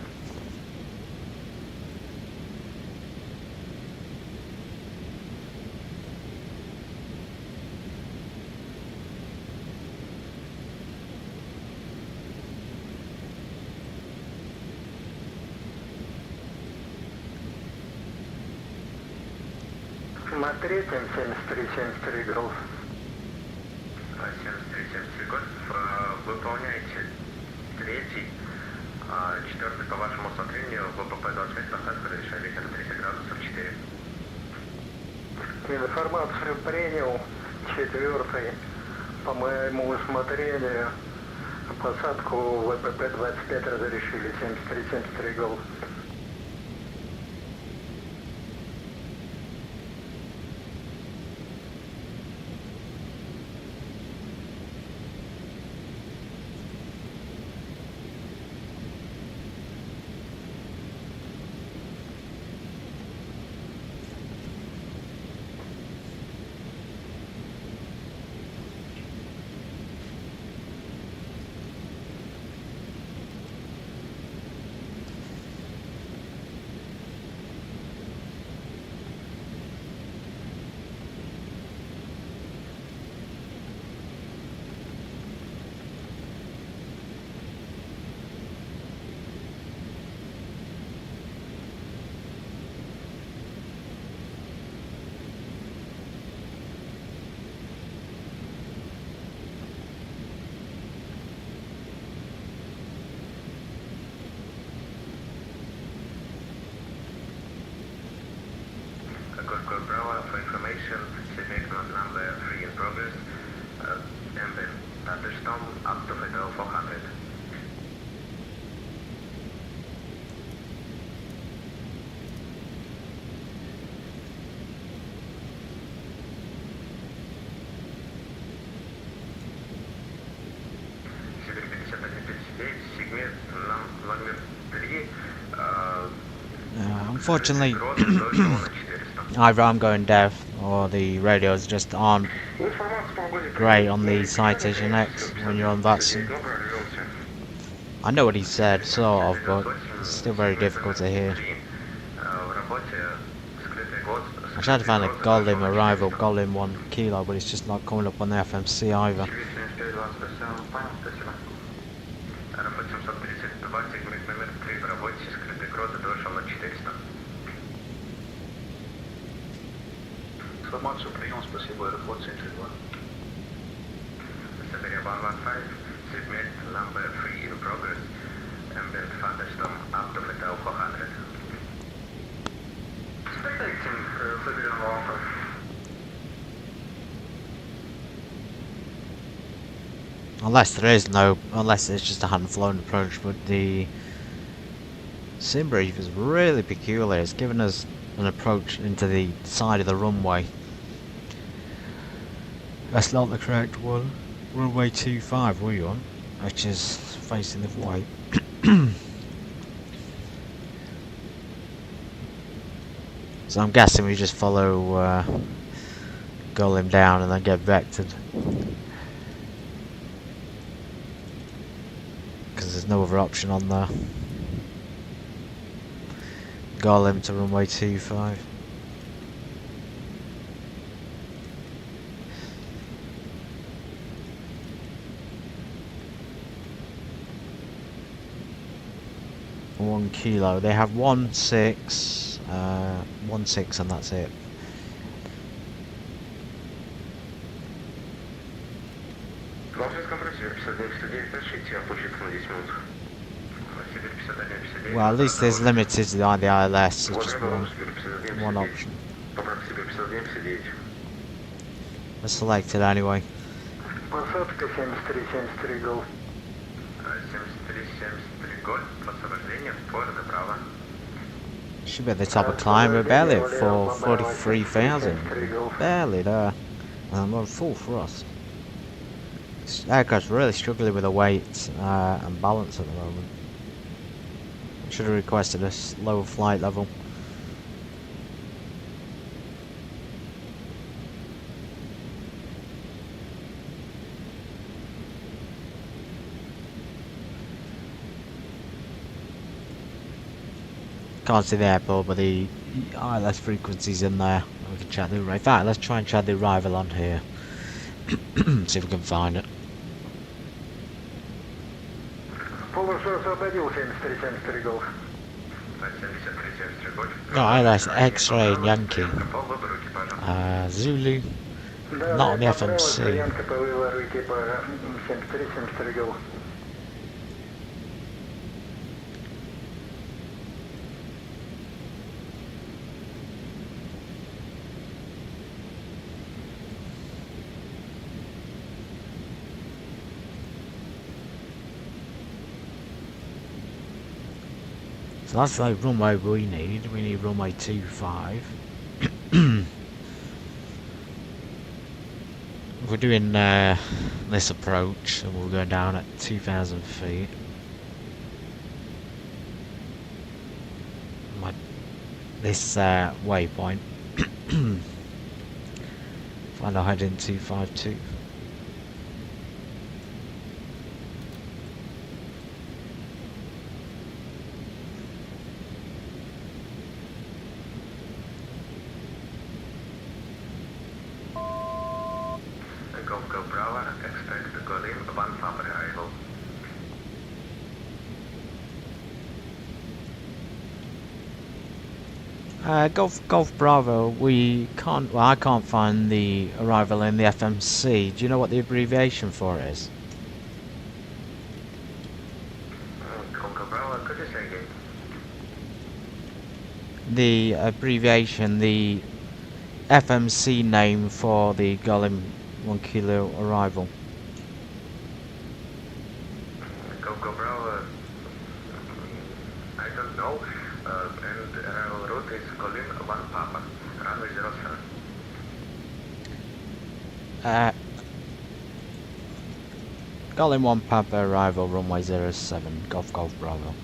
E: третьем 73-73 гольф.
B: 73-73 гольф. Выполняйте третий, четвертый по вашему усмотрению, ВПП 25, посадка разрешаю, ветер 30 градусов 4.
E: Информацию принял, четвертый, по моему усмотрению, посадку ВПП 25 разрешили, 73-73 гольф.
B: Bravo, for information, Siberian number 3 in progress, and thunderstorm up to Federal 400. Сибирь 5159, сегмент номер 3,
A: Unfortunately, either I'm going deaf or the radios just aren't great on the Citation X when you're on Watson. I know what he said, sort of, but it's still very difficult to hear. I tried to find a Golim arrival, Golim 1 kilo, but it's just not coming up on the FMC either.
C: Информацию прием, спасибо, Аэропо 72.
B: Siberian 115, segment number 3 in progress, ambient thunderstorm up to Federal 400.
C: Expecting Siberian 115.
A: Unless it's just a hand-flown approach, but the sim brief is really peculiar. It's given us an approach into the side of the runway. That's not the correct one. Runway 25 we're on, which is facing the way. So I'm guessing we just follow Golim down and then get vectored. Because there's no other option on there. Golim to runway 25. One kilo. They have 1-6, 1-6, and that's it. Well, at least there's limited to the ILS. It's just one option. Let's select it anyway.
E: Посадка 73-73 гольф.
B: 73-73 гольф, освобождение в порт направо.
A: Should be at the top of climb. We're barely at 43,000. Barely there. And we're full thrust. This aircraft's really struggling with the weight and balance at the moment. Should have requested a lower flight level. Can't see the airport, but the ILS frequency's in there. We can chat the arrival. In fact, let's try and chat the arrival on here. See if we can find it.
E: Полностью освободил 73-73 гольф.
B: 73 гольф.
A: Oh, that's X-ray and Yankee.
B: По выбору экипажа.
A: Zulu,
E: Да,
A: not on the
E: направо,
A: FMC.
E: стоянка по выбору экипажа 73 Golf.
A: So that's like runway we need. We need runway 25. We're doing this approach, and we'll go down at 2,000 feet. This waypoint. Find our heading 252.
B: Go Bravo, expect Golim, 1 Papa arrival.
A: Golf Bravo, we can't, well, I can't find the arrival in the FMC. Do you know what the abbreviation for it is?
B: Go Bravo, could you say again?
A: The abbreviation, the FMC name for the Golim 1 kilo arrival.
B: Go Bravo, I don't know, and arrival route is Golim 1 Papa, runway 07.
A: Golim 1 Papa arrival runway 07, Golf Bravo.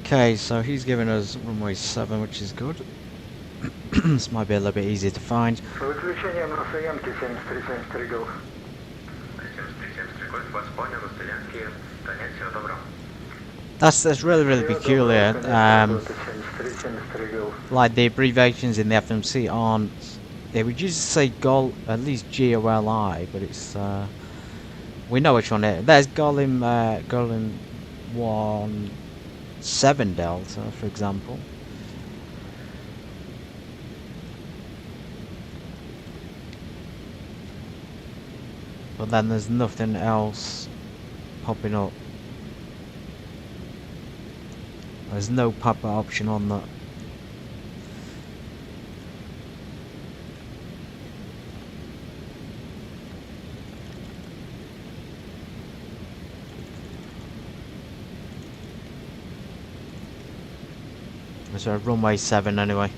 A: Okay, so he's giving us runway 7, which is good. This might be a little bit easier to find.
E: Выключением на стоянке 73 Golf.
B: 73 Гольф, вас понял, на стоянке, понять, всего доброго.
A: That's really peculiar.
E: 73 Golf.
A: Like the abbreviations in the FMC aren't. They would usually say Gol, at least GOLI, but it's we know which one it is. There's Golim 17 Delta, for example. But then there's nothing else popping up. There's no Papa option on that. It's a runway 7 anyway.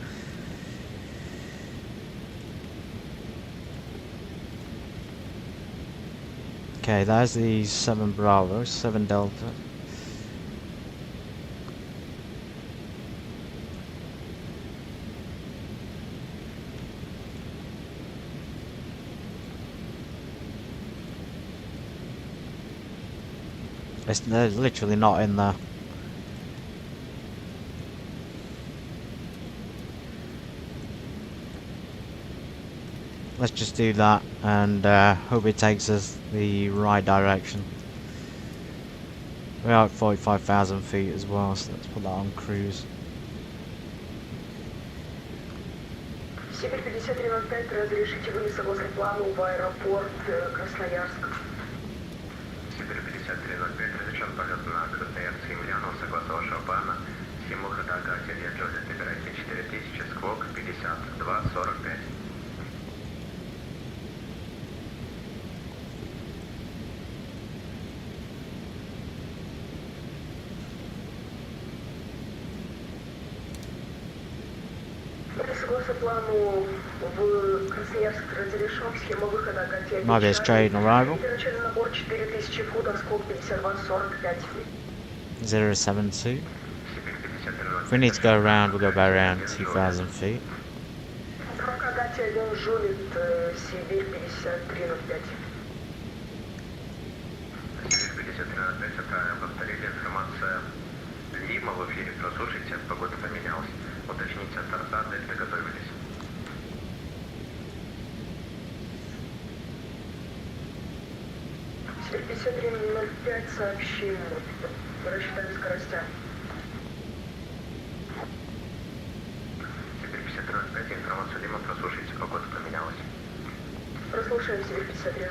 A: Okay, there's the 7 Bravo, 7 Delta. They're literally not in there. Let's just do that and hope it takes us the right direction. We are at 45,000 feet as well, so let's put that on cruise.
D: Сибирь 5305, разрешите вылез возле плана в аэропорт Красноярск.
B: Сибирь 5305, разрешен полет на Красноярск и Ульяновск, согласно вашего плана. Всему хода Ателье Джолит, набирайте 4000, сквок 52-45.
D: Согласно плану в Красноярск разрешен, схема выхода Ателье
A: Might be a straight arrival.
D: Первоначальный набор 4000 футов, скок 52-45.
A: 072. If we need to go around, we'll go by around 2,000 feet.
D: Прокат Ателье Джолит, Сибирь 5305.
B: Сибирь 5305, это повторили информация Лима в эфире, прослушайте, погода поменялась. Уточните от торта, дельта готовились.
D: Сибирь 5305, сообщим. Рассчитали скоростя.
B: необходимо прослушать, погода поменялась.
D: Прослушаем Сибирь 53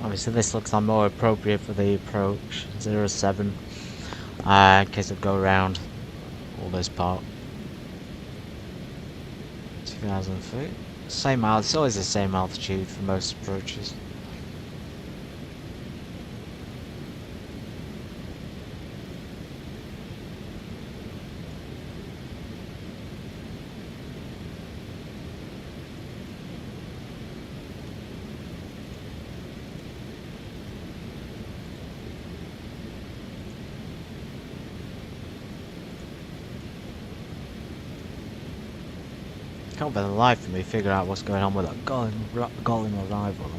A: Obviously this looks like more appropriate for the approach 07 in case of go around all this part. 2,000 feet. Same altitude, it's always the same altitude for most approaches. Can't for the life of me figure out what's going on with that Golem arrival.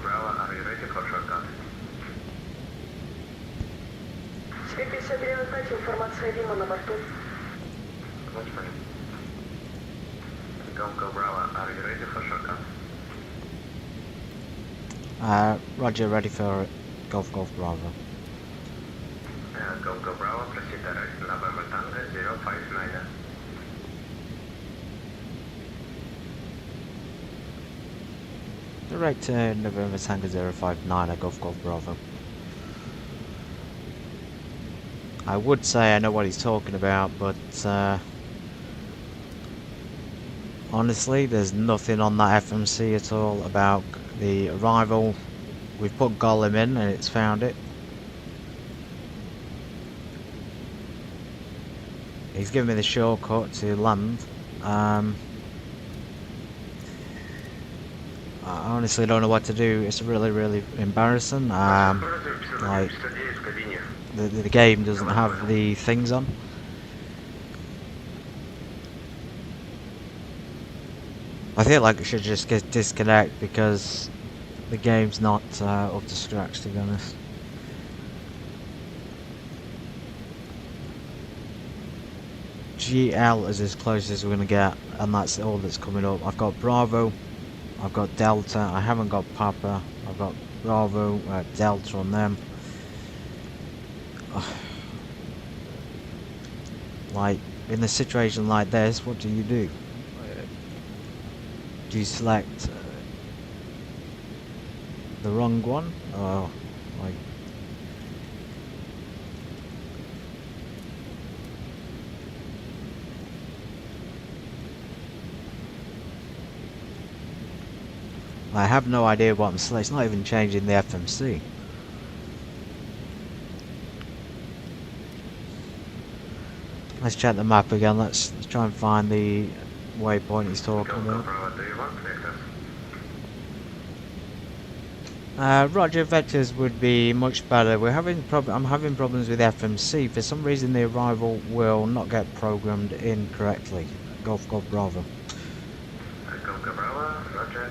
B: Bravo, are you ready for shortcut?
D: Сибирь 53 информация Вима на борту.
B: What's funny? Go Bravo, are you ready for shortcut?
A: Roger, ready for Golf Bravo.
B: Go Bravo, proceed direct November Tango 059.
A: Direct to November Tango 059 at Golf Bravo. I would say I know what he's talking about, but honestly, there's nothing on that FMC at all about the arrival. We've put Golem in and it's found it. He's given me the shortcut to land. I honestly don't know what to do. It's really embarrassing. Like the game doesn't have the things on. I feel like it should just get disconnect because the game's not up to scratch, to be honest. GL is as close as we're gonna get, and that's all that's coming up. I've got Bravo, I've got Delta, I haven't got Papa, I've got Bravo, Delta on them. Like, in a situation like this, what do you do? Do you select the wrong one? Or, like... I have no idea what I'm selecting. It's not even changing the FMC. Let's check the map again. Let's try and find the waypoint he's talking about. Roger, vectors would be much better. I'm having problems with FMC. For some reason, the arrival will not get programmed in correctly. Golf Bravo.
B: Golf Bravo, Roger.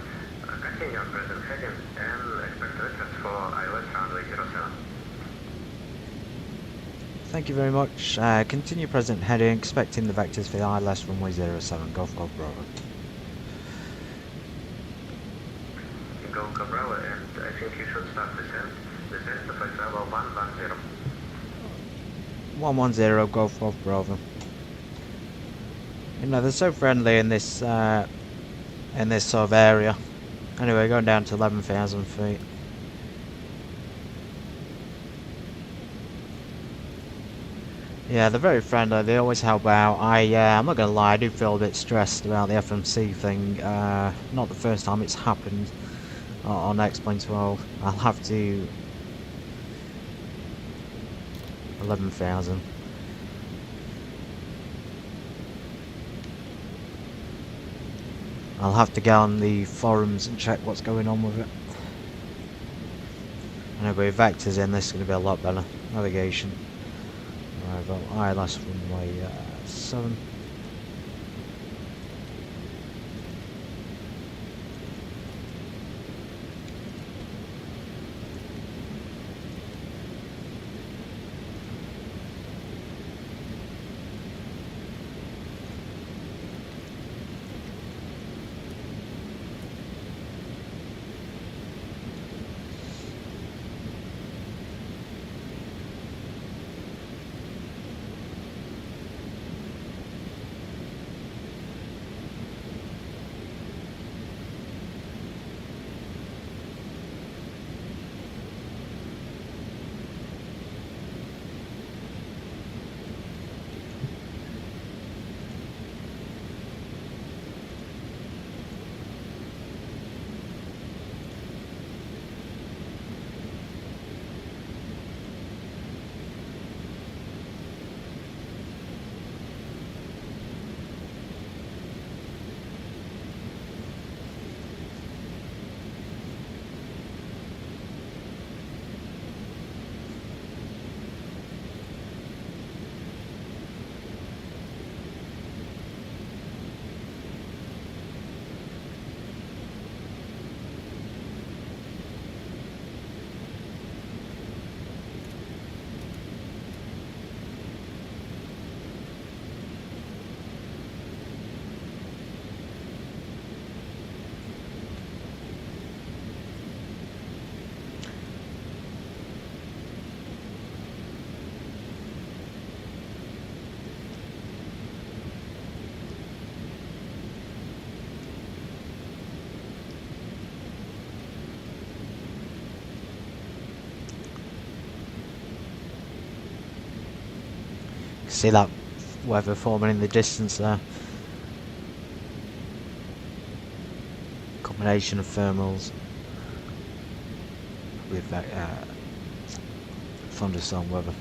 B: Continue on present heading and expect returns for ILS runway 07.
A: Thank you very much. Continue present heading, expecting the vectors for the ILS runway 07. Golf Bravo.
B: Golf Bravo, and I think you should start descent. Descent to flight level 110.
A: 110, Golf Bravo. You know, they're so friendly in this sort of area. Anyway, going down to 11,000 feet. Yeah, they're very friendly. They always help out. I'm not gonna lie, I do feel a bit stressed about the FMC thing. Not the first time it's happened on X-Plane 12. I'll have to 11,000. I'll have to go on the forums and check what's going on with it. I know, but with vectors in, this is going to be a lot better. Navigation. Arrival, ILS runway 7. See that weather forming in the distance there. Combination of thermals with thunderstorm weather.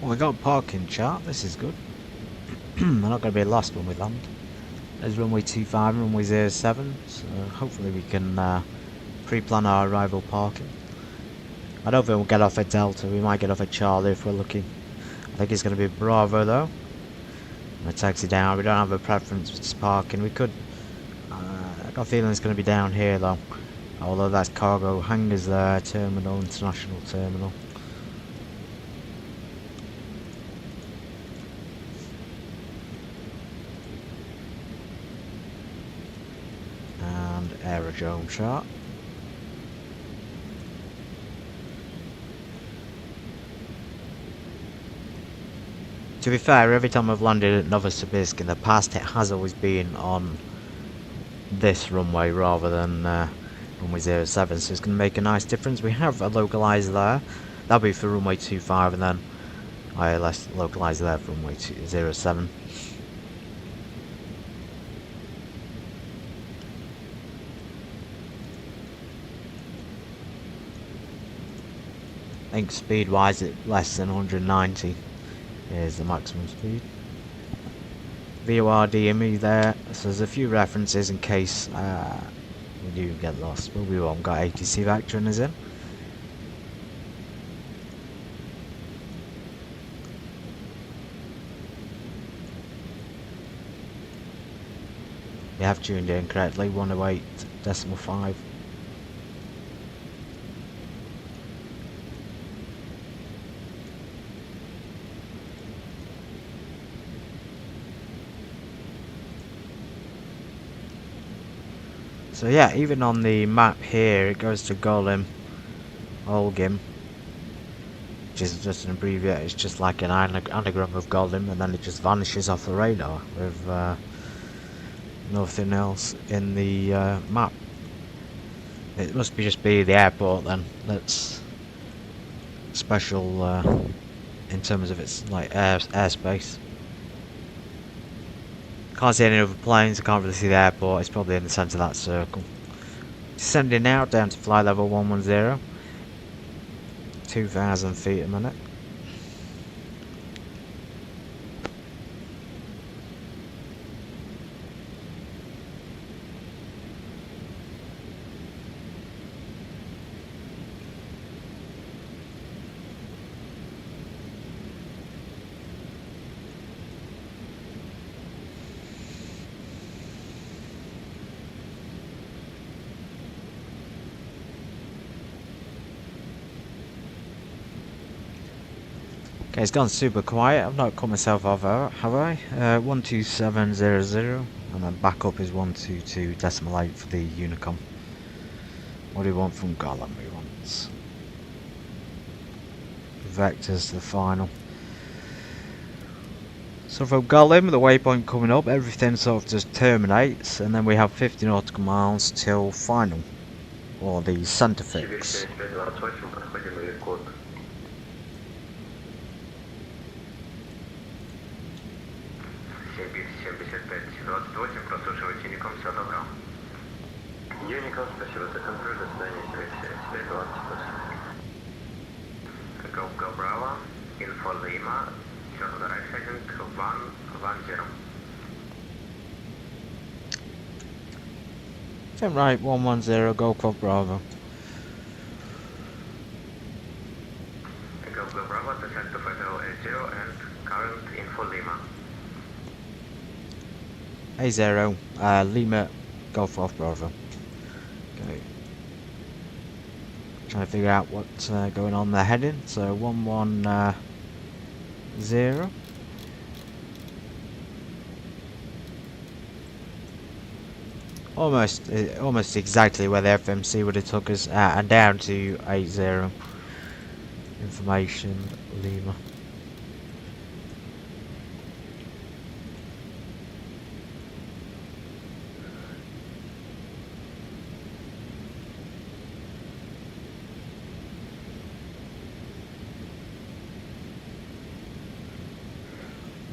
A: Well, we got a parking chart, this is good. We're not going to be lost when we land. There's runway 25 and runway 07, so hopefully we can pre-plan our arrival parking. I don't think we'll get off at Delta, we might get off at Charlie if we're lucky. I think it's going to be Bravo though. We'll taxi down, we don't have a preference for parking. We could, I got a feeling it's going to be down here though. Although that's cargo hangars there, terminal, international terminal. Aerodrome chart. To be fair, every time I've landed at Novosibirsk in the past, it has always been on this runway rather than runway 07, so it's going to make a nice difference. We have a localizer there. That'll be for runway 25, and then ILS localised there from runway 07. I think speed wise at less than 190 is the maximum speed. VOR DME there, so there's a few references in case we do get lost, but we won't. Got ATC vectoring us in. You have tuned in correctly, 108.5. So yeah, even on the map here, it goes to Golem, Olgim, which is just an abbreviation. It's just like an anagram of Golem, and then it just vanishes off the radar with nothing else in the map. It must just be the airport then. That's special in terms of its like airspace. Can't see any other planes, I can't really see the airport, it's probably in the centre of that circle. Descending now down to flight level 110, 2,000 feet a minute. Okay, it's gone super quiet. I've not cut myself off, have I? 12700, and then back up is 122.8 for the Unicom. What do we want from Golem? We want vectors to the final. So from Golem, the waypoint coming up, everything sort of just terminates, and then we have 50 nautical miles till final, or the center fix.
B: Unicom, спасибо за контроль, до свидания, 7528. Go Bravo, Info Lima, turn the right heading 110.
A: Turn right 110, go Bravo.
B: Go Bravo, descend to Federal A0 and current Info Lima.
A: A0, Lima, Golf off Bravo. Okay. Trying to figure out what's going on there heading. So 110. Almost exactly where the FMC would have took us, and down to 80. Information Lima.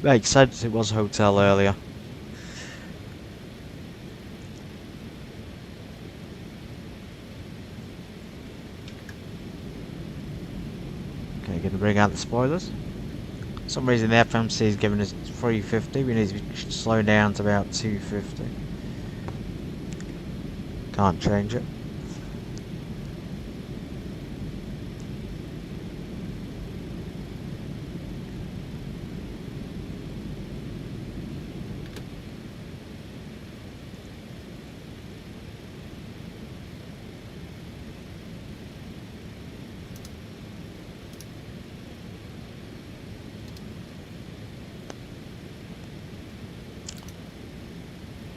A: Makes sense, it was a hotel earlier. Okay, going to bring out the spoilers. For some reason the FMC is giving us 350, we need to be slowing down to about 250. Can't change it.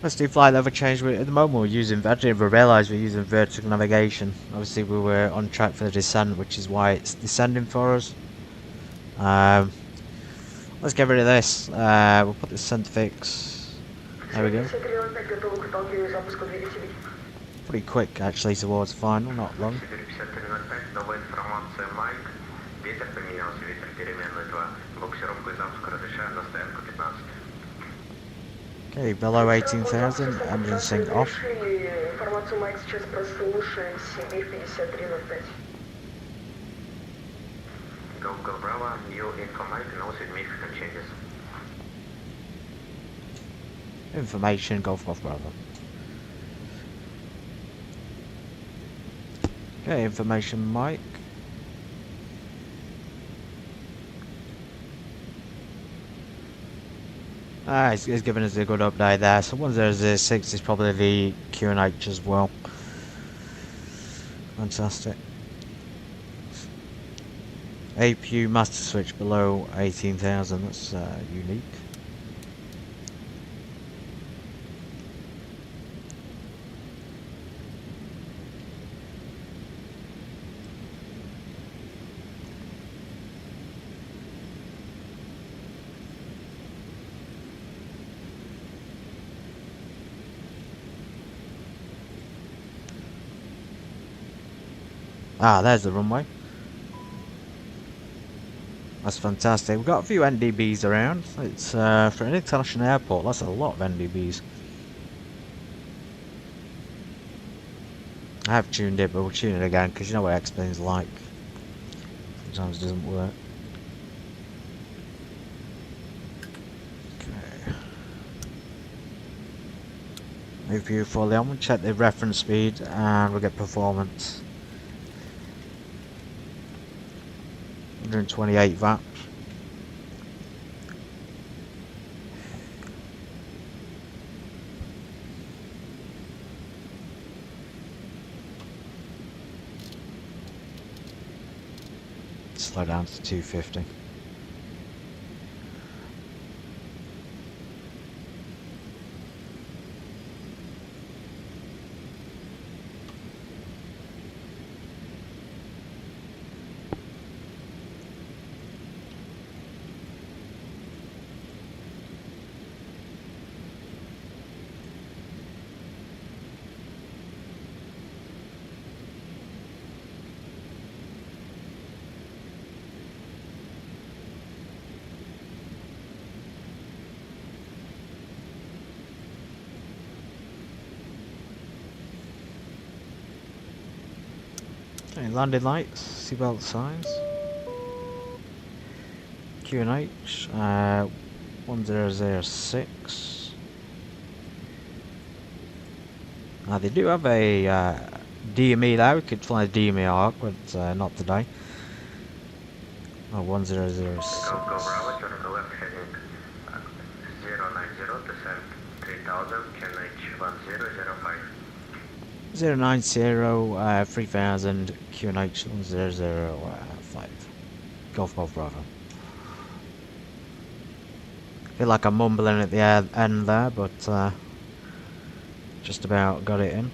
A: Let's do flight level change. At the moment we're using, I didn't even realise we're using vertical navigation. Obviously we were on track for the descent, which is why it's descending for us. Let's get rid of this. We'll put the center fix. There we go. Pretty quick actually towards final, not long.
B: Ветер поменялся, ветер переменный 2. Буксировку из Омска разрешаем на стоянку 15.
A: Okay, below 18,000, engine sync off.
D: Информацию Майк сейчас прослушаем. Сибирь 5305.
B: Go Bravo, new info Mike, no significant changes.
A: Information, Golf Bravo. Okay, information Mike. It's giving us a good update there. So 1006 is probably the QNH as well. Fantastic. APU master switch below 18,000. That's unique. Ah, there's the runway. That's fantastic. We've got a few NDBs around. It's for an international airport. That's a lot of NDBs. I have tuned it, but we'll tune it again because you know what X-Plane's like. Sometimes it doesn't work. Okay. Move you fully on. We'll check the reference speed and we'll get performance. 128 VAT. Slow down to 250. Okay, landing lights, seatbelt signs. QNH 1006. They do have a DME there. We could fly a DME arc, but not today. Oh, 1006.
B: Go Bravo, turn to left heading 090, descent 3000, QNH 1005.
A: 090 3000 QNH 1005. Golf Bravo. Feel like I'm mumbling at the end there, but just about got it in.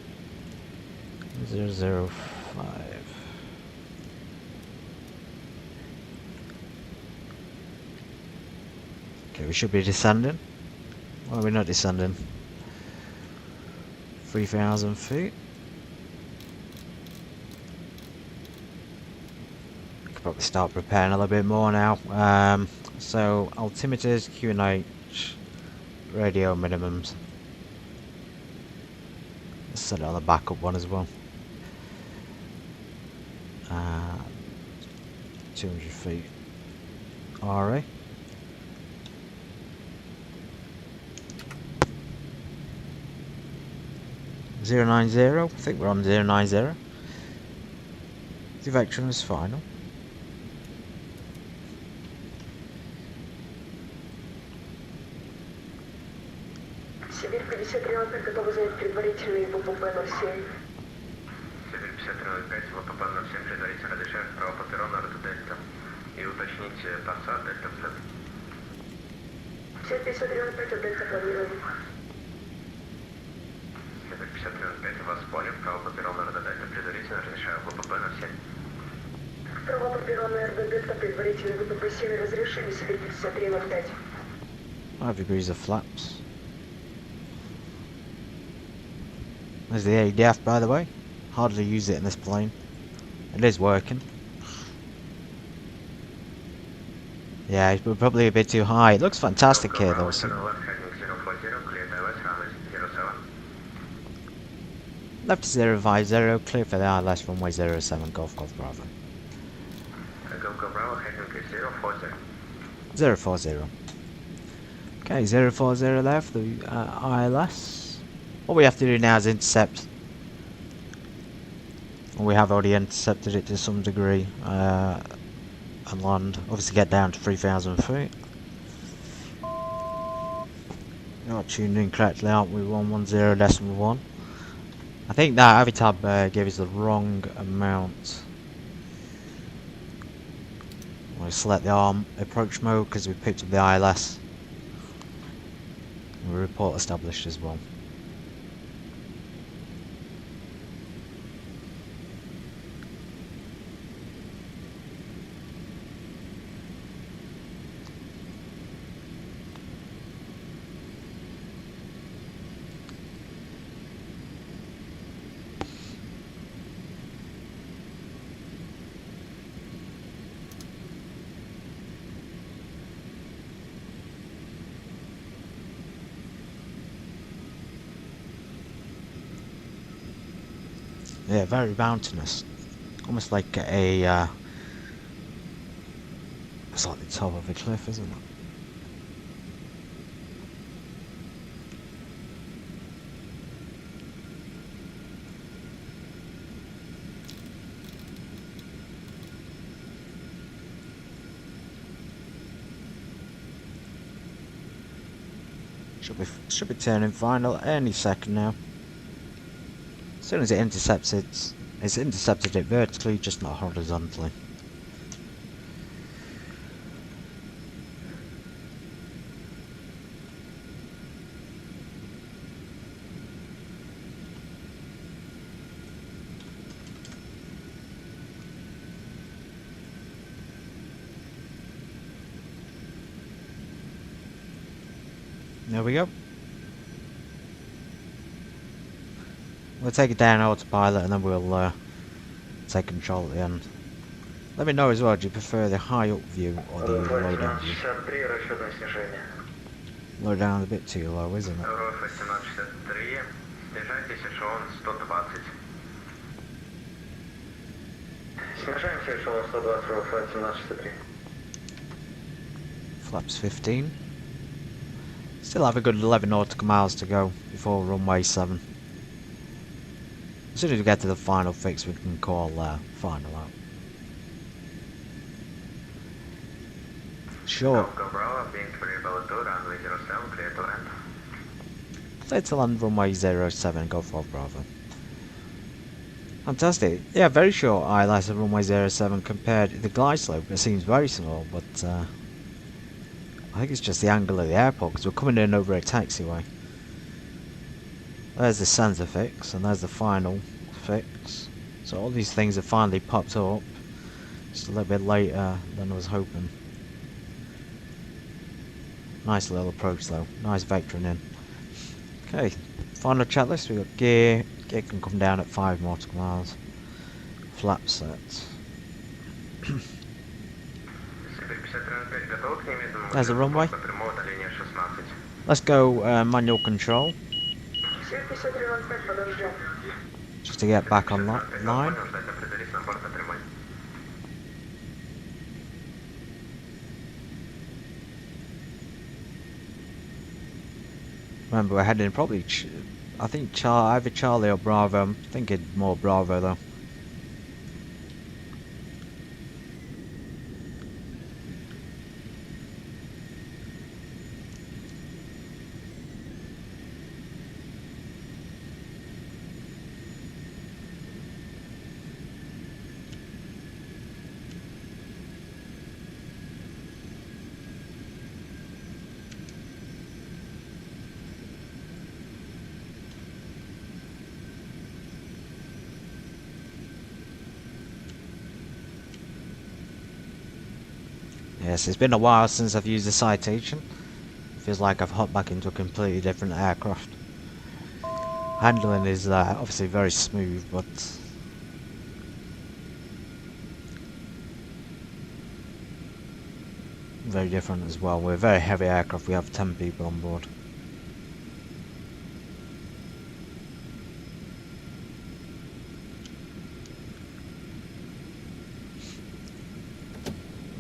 A: 005. Okay, we should be descending. Why are we not descending? 3,000 feet. Could probably start preparing a little bit more now. So altimeters, QNH, radio minimums. Let's set it on the backup one as well. 200 feet. RA. .090. I think we're on 090. The Vectron is final.
D: Сибирь 5305 готова занять предварительный ВПП 07.
B: Сибирь 5305, ВПП 07, предварительно разрешаем вправо по перрону роту Дельта. И уточните посад Дельта взлет.
D: Сибирь 5305 от Дельта планируем.
B: Сибирь 5305, вас понял, вправо по перрону роту Дельта, предварительно разрешаю ВПП 07.
D: Вправо по перрону РД Дельта, предварительный ВПП 7 разрешили, Сибирь 5305.
A: 5 degrees of flaps. There's the ADF, by the way. Hardly use it in this plane. It is working. Yeah, it's probably a bit too high. It looks fantastic here though. So left 050, clear for the ILS runway 07, Golf Golf Bravo.
B: Bravo, heading 040.
A: 040. Okay, 040 left, the ILS. What we have to do now is intercept. We have already intercepted it to some degree. And land. Obviously get down to 3,000 feet. Not tuned in correctly, aren't we? 110.1. I think that Avitab gave us the wrong amount. We'll select the arm approach mode because we picked up the ILS. And report established as well. Yeah, very mountainous. Almost like a it's like the top of a cliff, isn't it? Should be turning final any second now. As soon as it intercepts it, it's intercepted it vertically, just not horizontally. There we go. We'll take it down autopilot and then we'll take control at the end. Let me know as well, do you prefer the high up view or the low down view? Low down a bit too low, isn't it? Flaps 15. Still have a good 11 nautical miles to go before runway 7. As soon as we get to the final fix, we can call final out. Sure. Clear to land runway 07, go for Bravo. Fantastic. Yeah, very short ILS at runway 07 compared to the glide slope. It seems very small, but I think it's just the angle of the airport because we're coming in over a taxiway. There's the sensor fix and there's the final fix. So all these things have finally popped up. Just a little bit later than I was hoping. Nice little approach though. Nice vectoring in. Okay, final checklist. We've got gear. Gear can come down at 5 nautical miles. Flap set. There's the runway. Let's go manual control. Just to get back on line. Remember, we're heading probably, I think either Charlie or Bravo. I'm thinking more Bravo though. Yes, it's been a while since I've used the Citation. Feels like I've hopped back into a completely different aircraft. Handling is obviously very smooth, but very different as well. We're a very heavy aircraft, we have 10 people on board.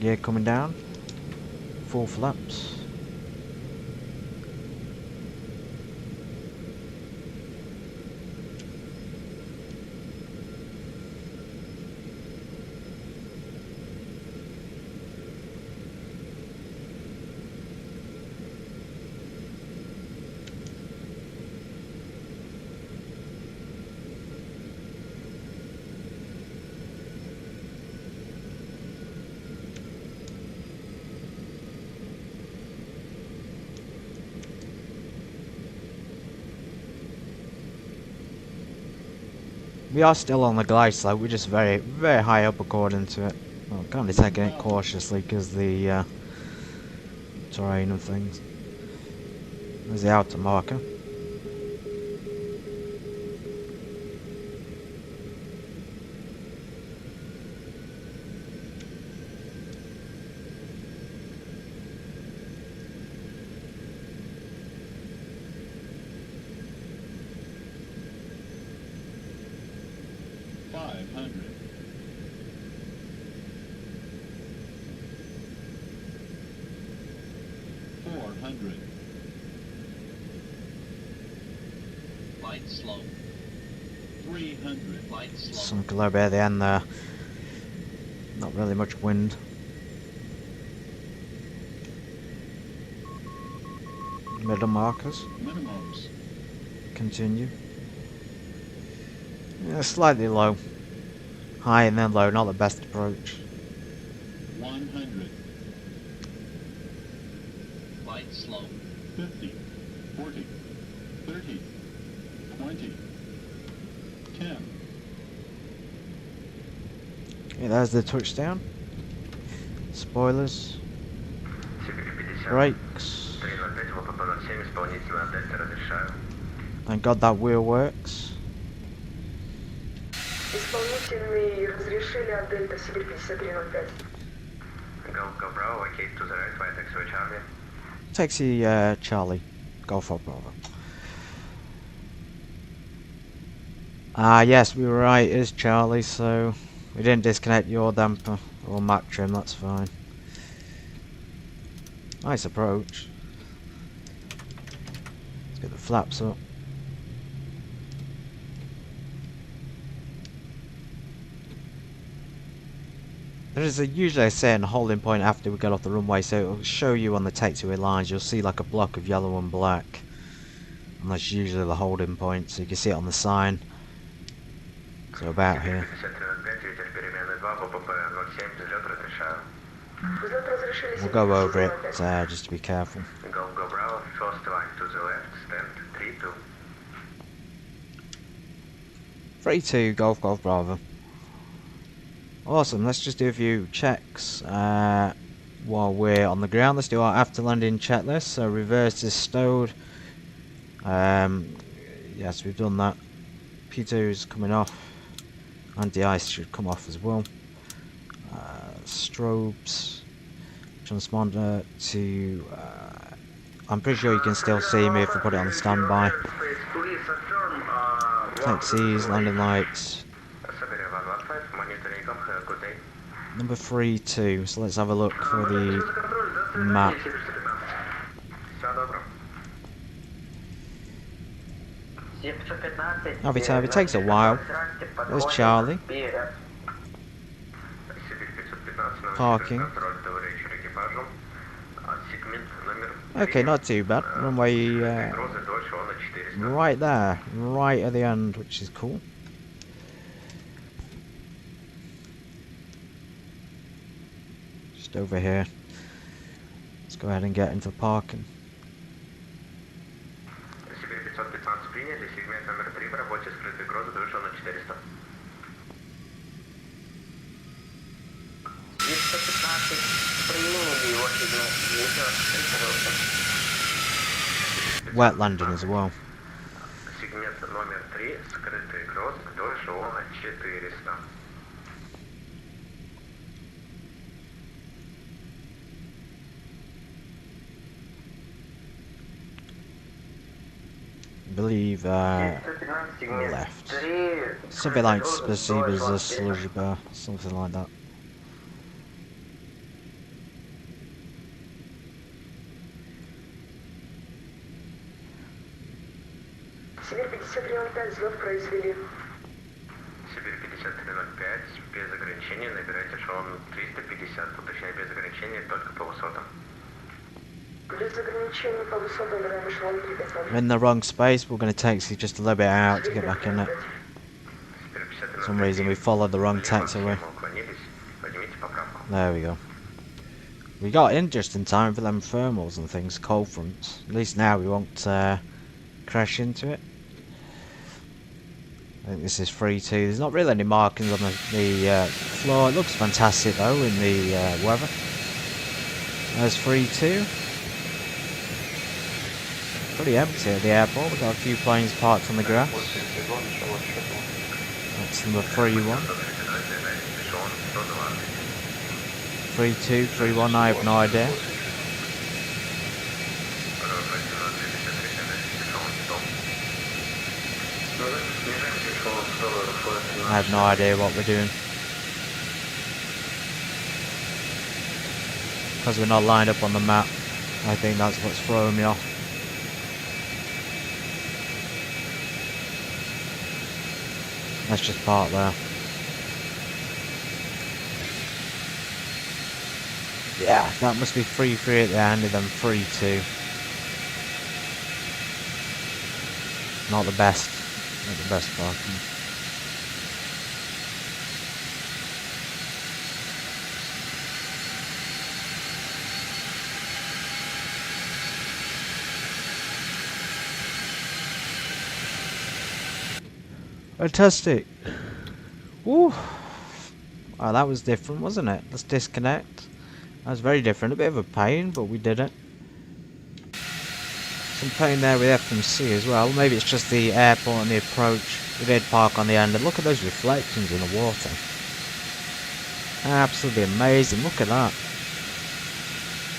A: Gear coming down, full flaps. We are still on the glide slope, we're just very, very high up according to it. Well, kind of taking it cautiously because the terrain and things. There's the outer marker.
F: Light slope. 300. Light slope.
A: Sunk a little bit at the end there. Not really much wind. Middle markers.
F: Minimums.
A: Continue. Yeah, slightly low. High and then low, not the best approach.
F: 100. Light slope. 50. 40. 30. 20. 10.
A: Okay, there's the touchdown. Spoilers.
B: Сибирь 50.
A: Brakes.
B: 305, ВПП 07, исполнительно отдать разрешаю.
A: Thank God that wheel works.
D: Исполнительные разрешили от Дельта Сибирь 5305.
B: Go Bravo, vacate to the right, flight taxiway Charlie.
A: Taxi Charlie. Golf for Bravo. Yes, we were right, it is Charlie, so we didn't disconnect your damper or mat trim, that's fine. Nice approach. Let's get the flaps up. There is usually a certain holding point after we get off the runway, so it'll show you on the taxiway lines. You'll see like a block of yellow and black, and that's usually the holding point. So you can see it on the sign. So about here. We'll go over it just to be careful.
B: Go Bravo, first line to the left, stand 3-2.
A: 3-2, Golf Bravo. Awesome, let's just do a few checks while we're on the ground. Let's do our after landing checklist. So reverse is stowed. Yes, we've done that. P2 is coming off. Anti-ice should come off as well. Strobes. Transponder to... I'm pretty sure you can still see me if I put it on standby. Taxis, landing lights. Number 3-2, so let's have a look for the map. It takes a while. There's Charlie. Parking. Okay, not too bad. Runway right there, right at the end, which is cool. Just over here. Let's go ahead and get into parking.
B: Сибирь 515 приняли, сегмент номер 3 в работе скрытой грозы довешен на 400.
D: 215 приняли его сегмент, еще раз пожалуйста.
A: Wet landing as well.
B: Сегмент номер 3, скрытый гроз, довешен на 400.
A: believe, left. Something like Spasiba za služba, something like that.
D: Сибирь 5305, взлет произвели.
B: Сибирь 5305, без ограничений, набирайте эшелон 350, уточняю без ограничений, только по высотам.
D: Без ограничений по высотам, набираем эшелон 350.
A: I'm in the wrong space, we're going to taxi just a little bit out to get back in it. For some reason we followed the wrong taxiway. There we go. We got in just in time for them thermals and things, cold fronts. At least now we won't crash into it. I think this is 3-2. There's not really any markings on the floor. It looks fantastic though in the weather. There's 3-2. Pretty empty at the airport. We've got a few planes parked on the grass. That's number 3-1. 3-2, 3-1, I have no idea. I have no idea what we're doing. Because we're not lined up on the map. I think that's what's throwing me off. Let's just park there. Yeah, that must be 3-3 at the end and then 3-2. Not the best. Not the best parking. Fantastic. Woo. Oh, that was different, wasn't it? Let's disconnect. That was very different. A bit of a pain, but we did it. Some pain there with FMC as well. Maybe it's just the airport and the approach. We did park on the end. And look at those reflections in the water. Absolutely amazing. Look at that.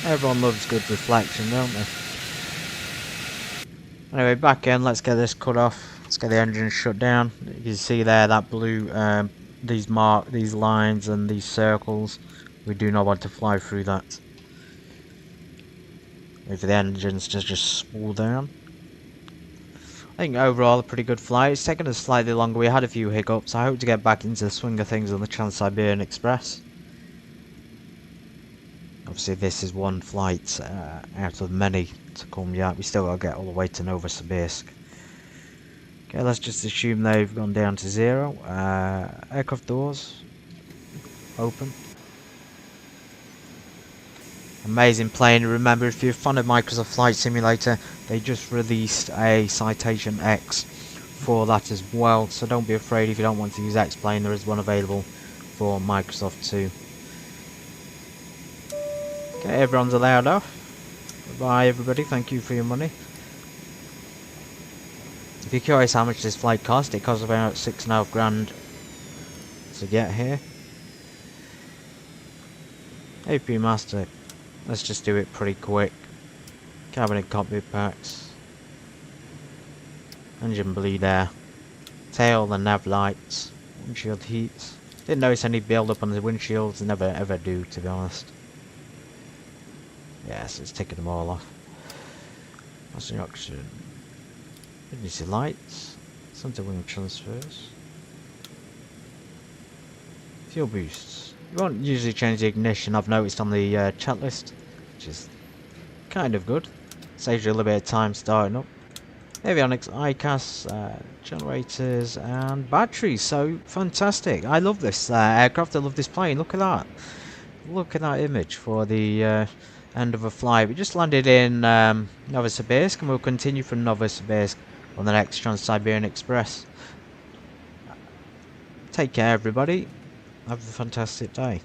A: Everyone loves good reflection, don't they? Anyway, back in. Let's get this cut off. Let's get the engine shut down. You can see there that blue, these lines and these circles. We do not want to fly through that. Wait for the engines to just spool down. I think overall a pretty good flight. It's taken us slightly longer. We had a few hiccups. I hope to get back into the swing of things on the Trans-Siberian Express. Obviously this is one flight out of many to come yet. We still got to get all the way to Novosibirsk. Okay, let's just assume they've gone down to 0. Aircraft doors open. Amazing plane. Remember, if you're a fan of Microsoft Flight Simulator, they just released a Citation X for that as well. So don't be afraid if you don't want to use X-Plane. There is one available for Microsoft too. Okay, everyone's allowed off. Bye everybody. Thank you for your money. If you're curious how much this flight cost, it cost about $6.5 grand to get here. AP Master. Let's just do it pretty quick. Cabin and cockpit packs. Engine bleed air. Tail and nav lights. Windshield heats. Didn't notice any build up on the windshields. Never ever do, to be honest. Yes, it's taking them all off. That's the oxygen. Emergency lights. Center wing transfers. Fuel boosts. You won't usually change the ignition, I've noticed on the chat list, which is kind of good. Saves you a little bit of time starting up. Avionics, ICAS, generators and batteries, so fantastic. I love this aircraft, I love this plane, look at that. Look at that image for the end of a flight. We just landed in Novosibirsk and we'll continue from Novosibirsk on the next Trans-Siberian Express. Take care everybody. Have a fantastic day.